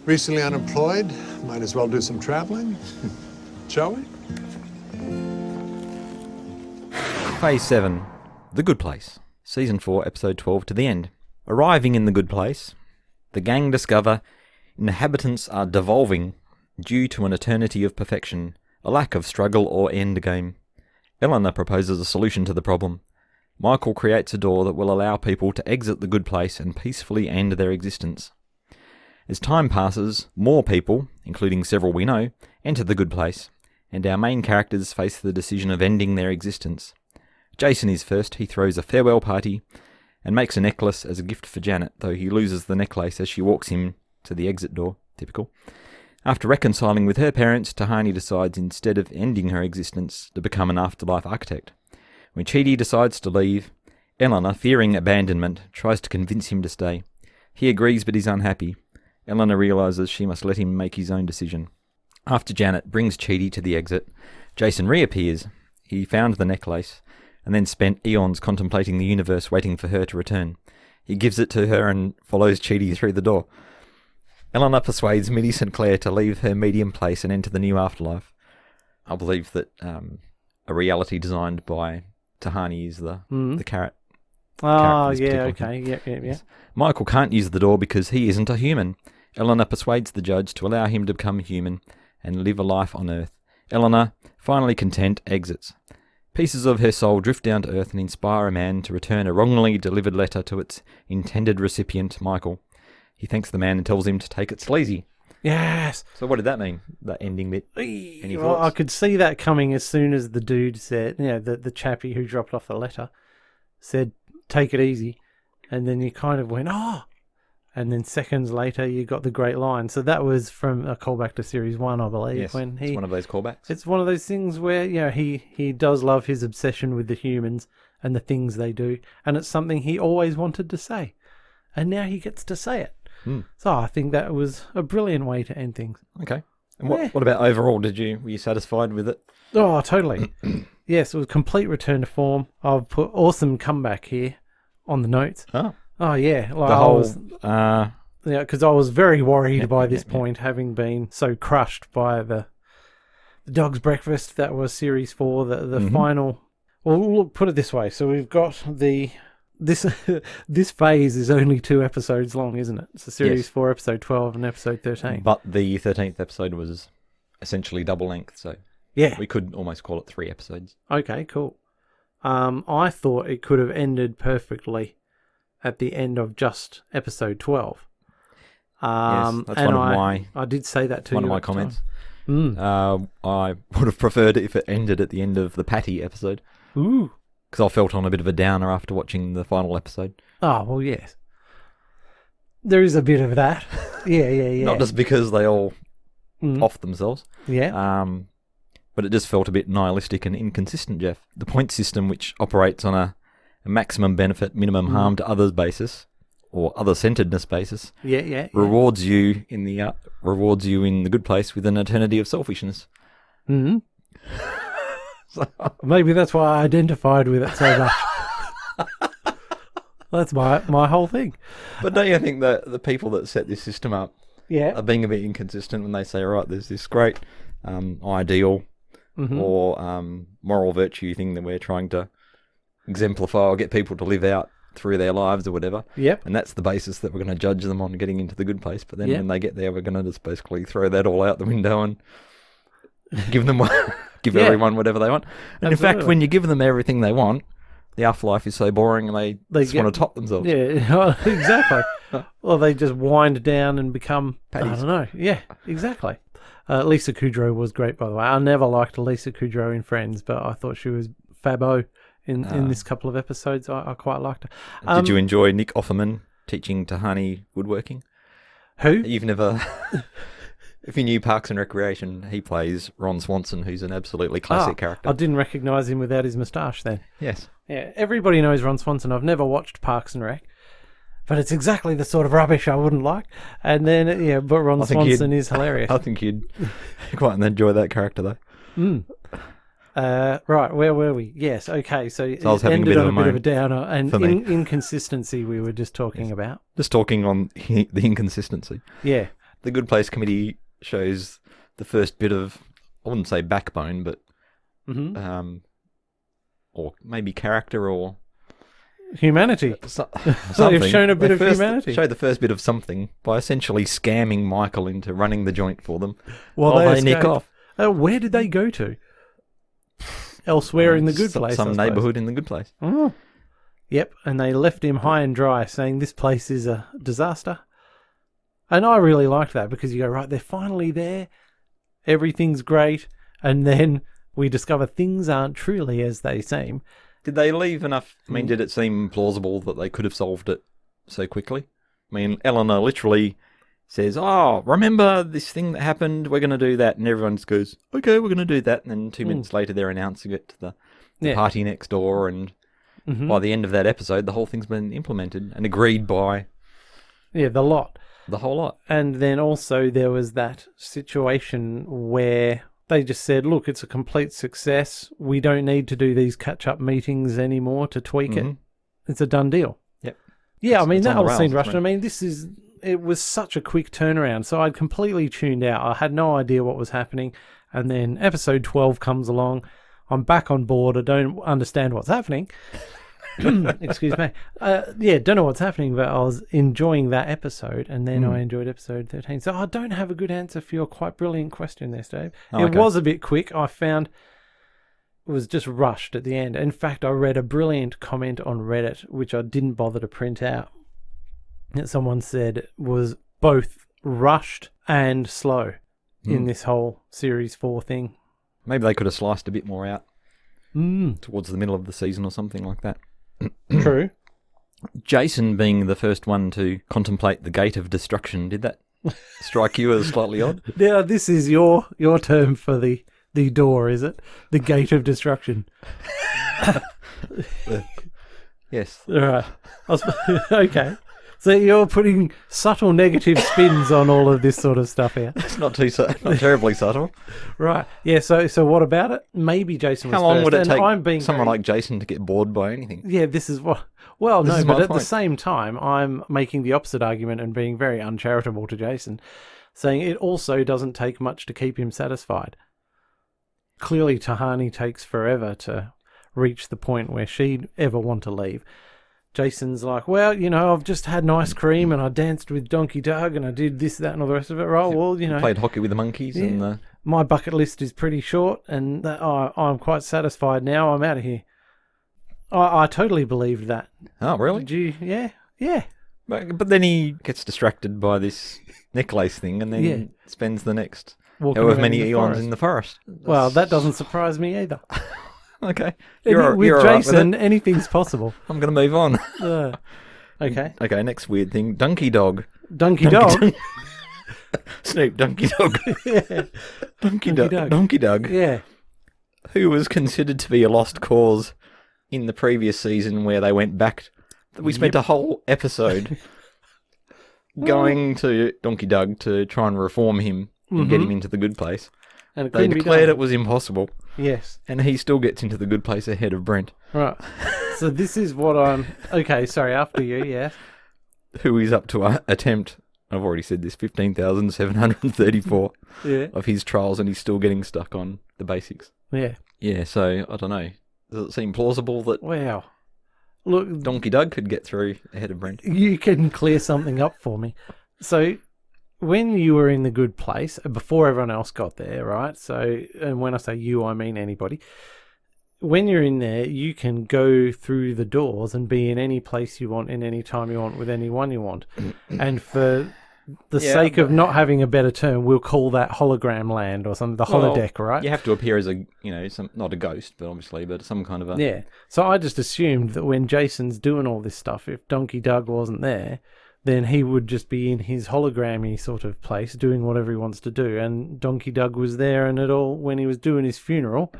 Recently unemployed, might as well do some traveling. Shall we? Phase 7, The Good Place. Season 4, Episode 12 to the end. Arriving in the Good Place, the gang discover inhabitants are devolving due to an eternity of perfection, a lack of struggle or end game. Eleanor proposes a solution to the problem. Michael creates a door that will allow people to exit the Good Place and peacefully end their existence. As time passes, more people, including several we know, enter the Good Place, and our main characters face the decision of ending their existence. Jason is first. He throws a farewell party and makes a necklace as a gift for Janet, though he loses the necklace as she walks him to the exit door. Typical. After reconciling with her parents, Tahani decides instead of ending her existence to become an afterlife architect. When Chidi decides to leave, Eleanor, fearing abandonment, tries to convince him to stay. He agrees but is unhappy. Eleanor realises she must let him make his own decision. After Janet brings Chidi to the exit, Jason reappears. He found the necklace and then spent eons contemplating the universe waiting for her to return. He gives it to her and follows Chidi through the door. Eleanor persuades Minnie Sinclair to leave her medium place and enter the new afterlife. I believe that a reality designed by Tahani is the carrot. Oh, yeah, okay. Yeah. Yes. Michael can't use the door because he isn't a human. Eleanor persuades the judge to allow him to become human and live a life on Earth. Eleanor, finally content, exits. Pieces of her soul drift down to Earth and inspire a man to return a wrongly delivered letter to its intended recipient, Michael. He thanks the man and tells him to take it sleazy. Yes. So what did that mean, that ending bit? Any Well, thoughts? I could see that coming as soon as the dude said, the chappie who dropped off the letter said, take it easy. And then you kind of went, oh. And then seconds later, you got the great line. So that was from a callback to Series 1, I believe. Yes, when it's one of those callbacks. It's one of those things where, he does love his obsession with the humans and the things they do. And it's something he always wanted to say. And now he gets to say it. So I think that was a brilliant way to end things. Okay. And what about overall? Were you satisfied with it? Oh, totally. Yes, it was a complete return to form. I've put awesome comeback here on the notes. Oh yeah. Like because I was very worried by this point, having been so crushed by the Dog's Breakfast. That was Series 4, the final. Well, look, put it this way. So we've got this phase is only 2 episodes long, isn't it? It's a Series 4, Episode 12 and Episode 13. But the 13th episode was essentially double length, so we could almost call it 3 episodes. Okay, cool. I thought it could have ended perfectly at the end of just Episode 12. Yes, that's one of my... I did say that to you. One of my comments. I would have preferred it if it ended at the end of the Patty episode. Ooh. Because I felt on a bit of a downer after watching the final episode. Oh, well, yes. There is a bit of that. Yeah. Not just because they all off themselves. Yeah. But it just felt a bit nihilistic and inconsistent, Jeff. The point system, which operates on a maximum benefit, minimum harm to others basis, or other centeredness basis. Yeah. Rewards you in the good place with an eternity of selfishness. Mm-hmm. Maybe that's why I identified with it so much. That's my whole thing. But don't you think that the people that set this system up are being a bit inconsistent when they say, right, there's this great ideal or moral virtue thing that we're trying to exemplify or get people to live out through their lives or whatever. Yep. And that's the basis that we're going to judge them on getting into the good place. But then when they get there, we're going to just basically throw that all out the window and give them everyone whatever they want. And in fact, when you give them everything they want, the afterlife is so boring and they just want to top themselves. Yeah, exactly. Or they just wind down and become, Paddies. I don't know. Yeah, exactly. Lisa Kudrow was great, by the way. I never liked Lisa Kudrow in Friends, but I thought she was fabo in this couple of episodes. I quite liked her. Did you enjoy Nick Offerman teaching Tahani woodworking? Who? You've never... If you knew Parks and Recreation, he plays Ron Swanson, who's an absolutely classic character. I didn't recognise him without his moustache then. Yes. Yeah, everybody knows Ron Swanson. I've never watched Parks and Rec, but it's exactly the sort of rubbish I wouldn't like. And then, but Ron Swanson is hilarious. I think you'd quite enjoy that character, though. Right, where were we? Yes, okay, so I was it having ended a bit on of a bit of a downer, and for me. inconsistency we were just talking about. Just talking on the inconsistency. Yeah. The Good Place Committee shows the first bit of, I wouldn't say backbone, but or maybe character or humanity. Something. They've shown a bit of humanity. Show the first bit of something by essentially scamming Michael into running the joint for them while they nick off. Where did they go to? Elsewhere in the Good Place. Some neighbourhood in the Good Place. Oh. Yep, and they left him high and dry, saying this place is a disaster. And I really liked that because you go, right, they're finally there. Everything's great. And then we discover things aren't truly as they seem. Did they leave enough? I mean, did it seem plausible that they could have solved it so quickly? I mean, Eleanor literally says, oh, remember this thing that happened? We're going to do that. And everyone just goes, okay, we're going to do that. And then 2 minutes later, they're announcing it to the party next door. And by the end of that episode, the whole thing's been implemented and agreed by... Yeah, the lot. The whole lot. And then also there was that situation where they just said, look, it's a complete success. We don't need to do these catch-up meetings anymore to tweak it. It's a done deal. Yep. Yeah, I mean, that all seemed rushed. I mean, it was such a quick turnaround. So I'd completely tuned out. I had no idea what was happening. And then episode 12 comes along. I'm back on board. I don't understand what's happening. Excuse me. Don't know what's happening, but I was enjoying that episode, and then I enjoyed episode 13. So I don't have a good answer for your quite brilliant question there, Steve. It was a bit quick. I found it was just rushed at the end. In fact, I read a brilliant comment on Reddit, which I didn't bother to print out, that someone said was both rushed and slow in this whole Series 4 thing. Maybe they could have sliced a bit more out towards the middle of the season or something like that. True. Jason being the first one to contemplate the gate of destruction, did that strike you as slightly odd? Now, this is your term for the door, is it? The gate of destruction. Yes. All right. Okay. So you're putting subtle negative spins on all of this sort of stuff here. It's not terribly subtle. Right. Yeah, so what about it? Maybe Jason was How long first, would it and take someone like Jason to get bored by anything? Yeah, this is what... Well, This no, is my but at point. the same time, I'm making the opposite argument and being very uncharitable to Jason, saying it also doesn't take much to keep him satisfied. Clearly, Tahani takes forever to reach the point where she'd ever want to leave. Jason's like, well, I've just had an ice cream and I danced with Donkey Doug and I did this, that and all the rest of it. Right, well, Played hockey with the monkeys. Yeah, and my bucket list is pretty short and I'm quite satisfied now. I'm out of here. I totally believed that. Oh, really? Did you? Yeah. But then he gets distracted by this necklace thing and then spends the next Walking however around many in the eons forest. in the forest. Well, that doesn't surprise me either. Okay. With you're all right Jason, with it. anything's possible. I'm going to move on. Okay. Okay, next weird thing. Donkey Dog. Donkey Dog? Snoop Donkey Dog. Yeah. Donkey Dog. Yeah. Who was considered to be a lost cause in the previous season where they went back. We spent a whole episode going to Donkey Doug to try and reform him and get him into the good place. And they declared it was impossible. Yes. And he still gets into the good place ahead of Brent. Right. So this is what I'm... Okay, sorry, after you, yeah. Who is up to attempt, I've already said this, 15,734 of his trials, and he's still getting stuck on the basics. Yeah. Yeah, so I don't know. Does it seem plausible that Wow. Look, Donkey Doug could get through ahead of Brent? You can clear something up for me. So when you were in the good place, before everyone else got there, right? So, and when I say you, I mean anybody. When you're in there, you can go through the doors and be in any place you want, in any time you want, with anyone you want. And for the sake of not having a better term, we'll call that hologram land or something, the holodeck, right? You have to appear as a, not a ghost, but obviously, but some kind of a... Yeah. So I just assumed that when Jason's doing all this stuff, if Donkey Doug wasn't there, then he would just be in his hologrammy sort of place doing whatever he wants to do. And Donkey Doug was there, and when he was doing his funeral,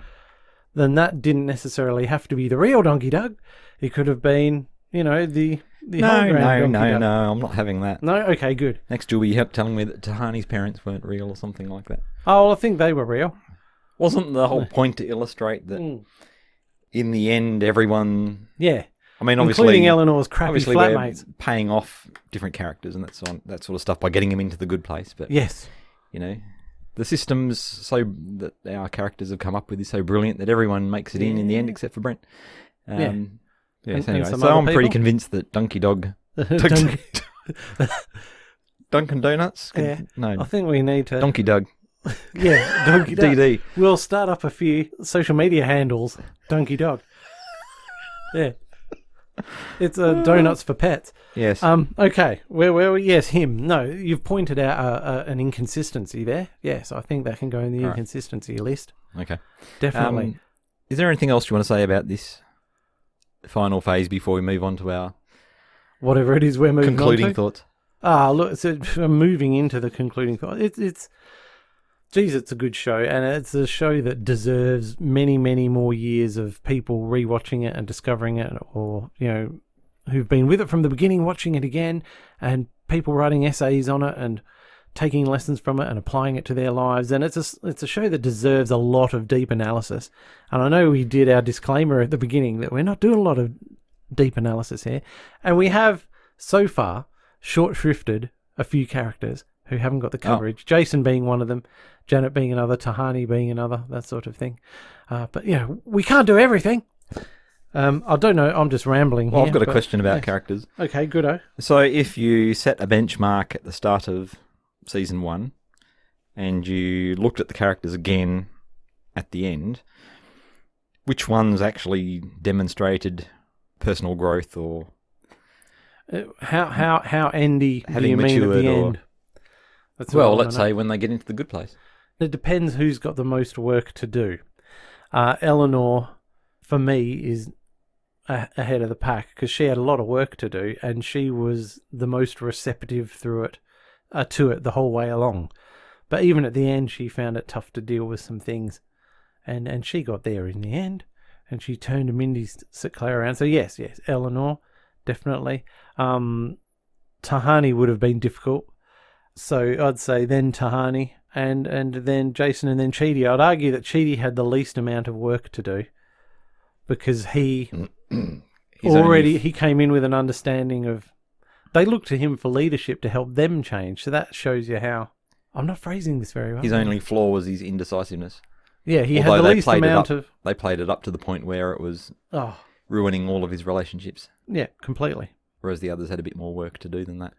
then that didn't necessarily have to be the real Donkey Doug. It could have been, the hologram Donkey Doug. No, I'm not having that. No? Okay, good. Next you'll be telling me that Tahani's parents weren't real or something like that. Oh, well, I think they were real. Wasn't the whole point to illustrate that in the end everyone... Yeah. I mean, obviously... Including Eleanor's crappy flatmates. We're paying off different characters and that sort of stuff by getting them into the good place. But yes. The systems that our characters have come up with is so brilliant that everyone makes it in the end except for Brent. Anyway, so I'm pretty convinced that Donkey Dog... Dunkin' Donuts? No. I think we need to... Donkey Doug. Yeah, Donkey Dog. DD. We'll start up a few social media handles. Donkey Dog. Yeah. It's donuts for pets. Yes. Okay. Where? Yes, him. No, you've pointed out an inconsistency there. Yes, I think that can go in the inconsistency list. Okay. Definitely. Is there anything else you want to say about this final phase before we move on to our... Whatever it is we're moving on to? Concluding thoughts. Look, so moving into the concluding thought. It's a good show, and it's a show that deserves many, many more years of people rewatching it and discovering it, or, who've been with it from the beginning, watching it again, and people writing essays on it and taking lessons from it and applying it to their lives. And it's a show that deserves a lot of deep analysis. And I know we did our disclaimer at the beginning that we're not doing a lot of deep analysis here, and we have so far short shrifted a few characters who haven't got the coverage. Jason being one of them, Janet being another, Tahani being another, that sort of thing. But we can't do everything. I don't know, I'm just rambling here. I've got a question about characters. Okay, good-o. So if you set a benchmark at the start of season 1 and you looked at the characters again at the end, which ones actually demonstrated personal growth, or how endy do you mean at the end? Let's say when they get into the good place. It depends who's got the most work to do. Eleanor, for me, is ahead of the pack because she had a lot of work to do, and she was the most receptive to it the whole way along. But even at the end, she found it tough to deal with some things, and she got there in the end, and she turned Mindy St. Clair around. So yes, Eleanor, definitely. Tahani would have been difficult. So I'd say then Tahani, and then Jason, and then Chidi. I'd argue that Chidi had the least amount of work to do because he came in with an understanding of... They looked to him for leadership to help them change. So that shows you how... I'm not phrasing this very well. His only flaw was his indecisiveness. Yeah, he had the least amount of... They played it up to the point where it was ruining all of his relationships. Yeah, completely. Whereas the others had a bit more work to do than that.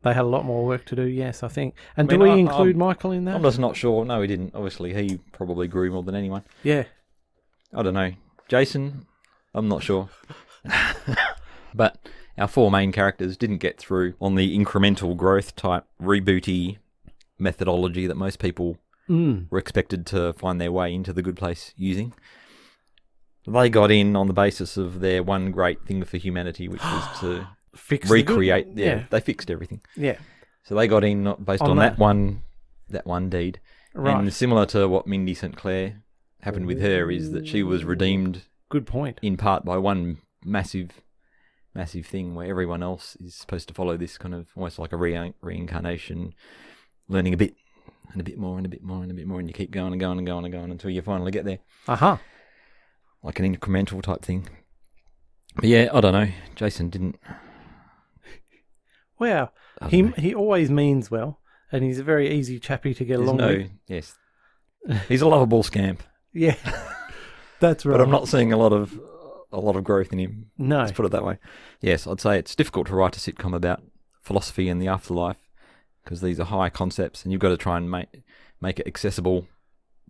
They had a lot more work to do, yes, I think. And do we include Michael in that? I'm just not sure. No, he didn't. Obviously, he probably grew more than anyone. Yeah. I don't know. Jason, I'm not sure. But our 4 main characters didn't get through on the incremental growth type rebooty methodology that most people were expected to find their way into the good place using. They got in on the basis of their one great thing for humanity, which was to recreate. Yeah, they fixed everything. Yeah. So they got in based on that one deed. Right. And similar to what Mindy St. Clair happened with her, is that she was redeemed. Good point. In part by one massive massive thing where everyone else is supposed to follow this kind of almost like a reincarnation, learning a bit and a bit more and a bit more and a bit more, and you keep going and going and going and going until you finally get there. Like an incremental type thing. But yeah, I don't know. Jason didn't. Well, he always means well, and he's a very easy chappy to get along with. Yes, he's a lovable scamp. Yeah, that's right. But I'm not seeing a lot of growth in him. No, let's put it that way. Yes, I'd say it's difficult to write a sitcom about philosophy and the afterlife because these are high concepts, and you've got to try and make it accessible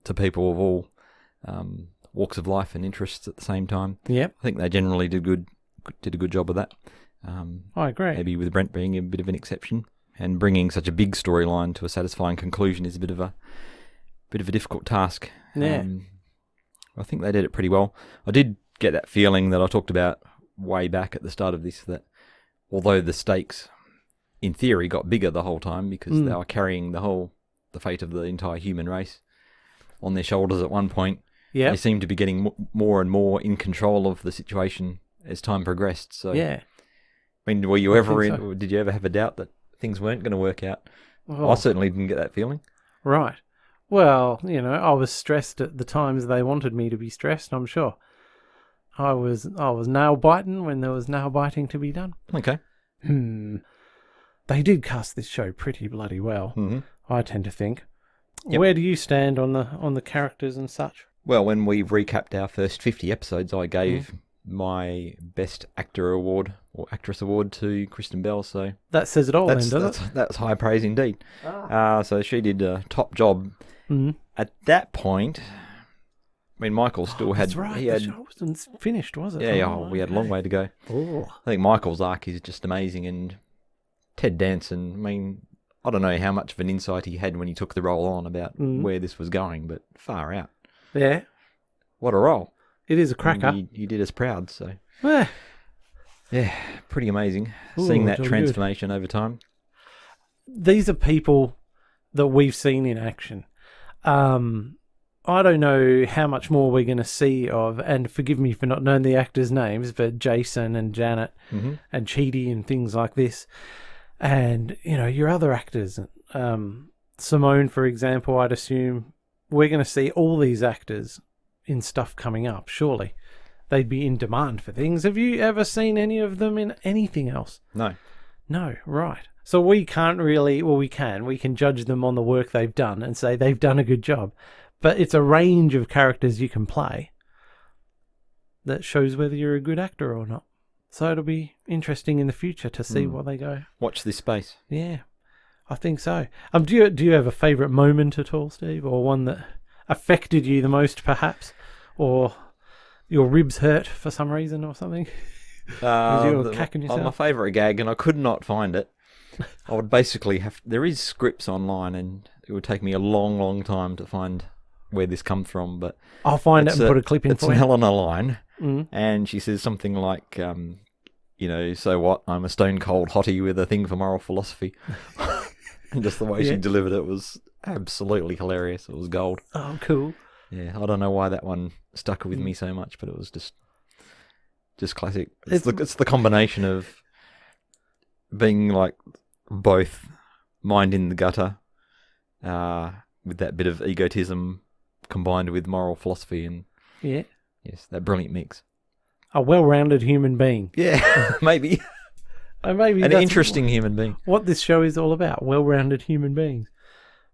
to people of all walks of life and interests at the same time. Yep. I think they generally did a good job of that. I agree. Maybe with Brent being a bit of an exception, and bringing such a big storyline to a satisfying conclusion is a bit of a difficult task. Yeah. I think they did it pretty well. I did get that feeling that I talked about way back at the start of this, that although the stakes in theory got bigger the whole time because they were carrying the fate of the entire human race on their shoulders at one point, they seemed to be getting more and more in control of the situation as time progressed. So yeah. I mean, did you ever have a doubt that things weren't going to work out? I certainly didn't get that feeling. Right. Well, I was stressed at the times they wanted me to be stressed, I'm sure. I was nail biting when there was nail biting to be done. Okay. They did cast this show pretty bloody well, I tend to think. Yep. Where do you stand on the characters and such? Well, when we recapped our first 50 episodes, I gave my Best Actor Award or Actress Award to Kristen Bell. So that says it all, then, does it? That's high praise indeed. So she did a top job. At that point, I mean, Michael still had... That's right, the show wasn't finished, was it? Yeah, we had a long way to go. Oh. I think Michael's arc is just amazing, and Ted Danson, I mean, I don't know how much of an insight he had when he took the role on about where this was going, but far out. Yeah. What a role. It is a cracker. He did us proud, so... Yeah, pretty amazing, seeing that transformation over time. These are people that we've seen in action. I don't know how much more we're going to see of, and forgive me for not knowing the actors' names, but Jason and Janet and Chidi and things like this. And, your other actors, Simone, for example, I'd assume we're going to see all these actors in stuff coming up, surely. They'd be in demand for things. Have you ever seen any of them in anything else? No. No, right. So we can't really, we can judge them on the work they've done and say they've done a good job. But it's a range of characters you can play that shows whether you're a good actor or not. So it'll be interesting in the future to see what they go. Watch this space. Yeah, I think so. Do you have a favourite moment at all, Steve, or one that affected you the most, perhaps, or your ribs hurt for some reason or something? My favourite gag, and I could not find it. I would basically there is scripts online, and it would take me a long, long time to find where this comes from, but I'll find it and put a clip in for you. It's an Helena line, and she says something like, so what? I'm a stone cold hottie with a thing for moral philosophy. And just the way she delivered it was absolutely hilarious. It was gold. Oh, cool. Yeah, I don't know why that one stuck with me so much, but it was just classic. It's the combination of being like both mind in the gutter, with that bit of egotism combined with moral philosophy, and that brilliant mix. A well-rounded human being. Yeah, maybe. Maybe an interesting human being. What this show is all about, well-rounded human beings.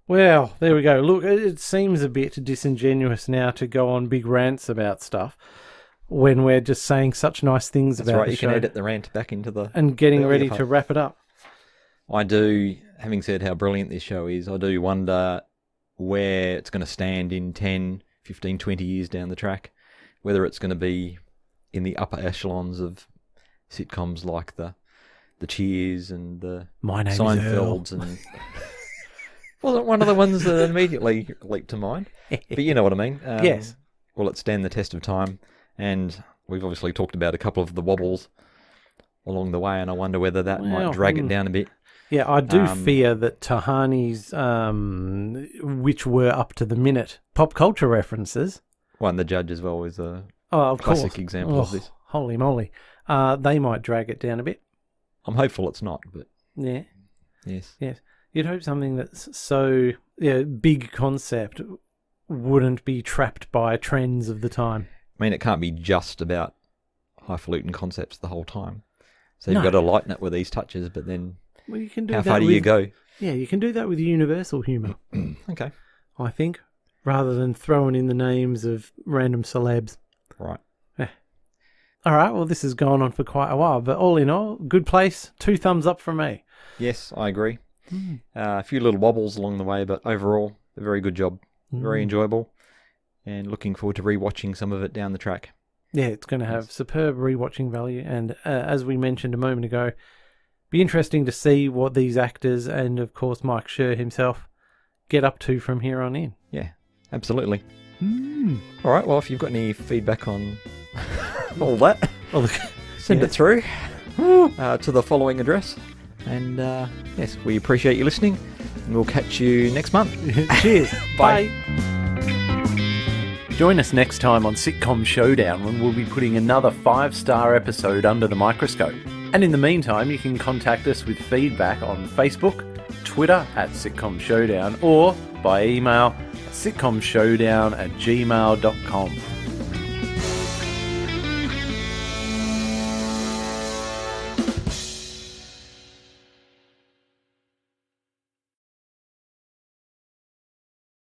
Well, there we go. Look, it seems a bit disingenuous now to go on big rants about stuff when we're just saying such nice things about the show. You can edit the rant back into the... And getting ready to wrap it up. I do, having said how brilliant this show is, I do wonder where it's going to stand in 10, 15, 20 years down the track. Whether it's going to be in the upper echelons of sitcoms like the Cheers and the My Name Seinfelds, and wasn't one of the ones that immediately leaped to mind, but you know what I mean. Yes. Will it stand the test of time? And we've obviously talked about a couple of the wobbles along the way, and I wonder whether that might drag it down a bit. Yeah, I do fear that Tahani's, which were up to the minute pop culture references. Well, and The Judge as well is a of classic course. example of this. Holy moly. they might drag it down a bit. I'm hopeful it's not, but... Yeah. Yes. Yes. You'd hope something that's so big concept wouldn't be trapped by trends of the time. I mean, it can't be just about highfalutin concepts the whole time. So you've got to lighten it with these touches, but then you can do how that far do you go? Yeah, you can do that with universal humour. Okay. I think, rather than throwing in the names of random celebs. Right. All right, well, this has gone on for quite a while, but all in all, good place. 2 thumbs up from me. Yes, I agree. A few little wobbles along the way, but overall, a very good job. Very enjoyable. And looking forward to rewatching some of it down the track. Yeah, it's going to have superb rewatching value. And as we mentioned a moment ago, be interesting to see what these actors and, of course, Mike Schur himself get up to from here on in. Yeah, absolutely. All right, well, if you've got any feedback on all that, send it through to the following address. And yes, we appreciate you listening. And we'll catch you next month. Cheers. Bye. Join us next time on Sitcom Showdown when we'll be putting another 5-star episode under the microscope. And in the meantime, you can contact us with feedback on Facebook, Twitter @Sitcom Showdown, or by email sitcomshowdown@gmail.com.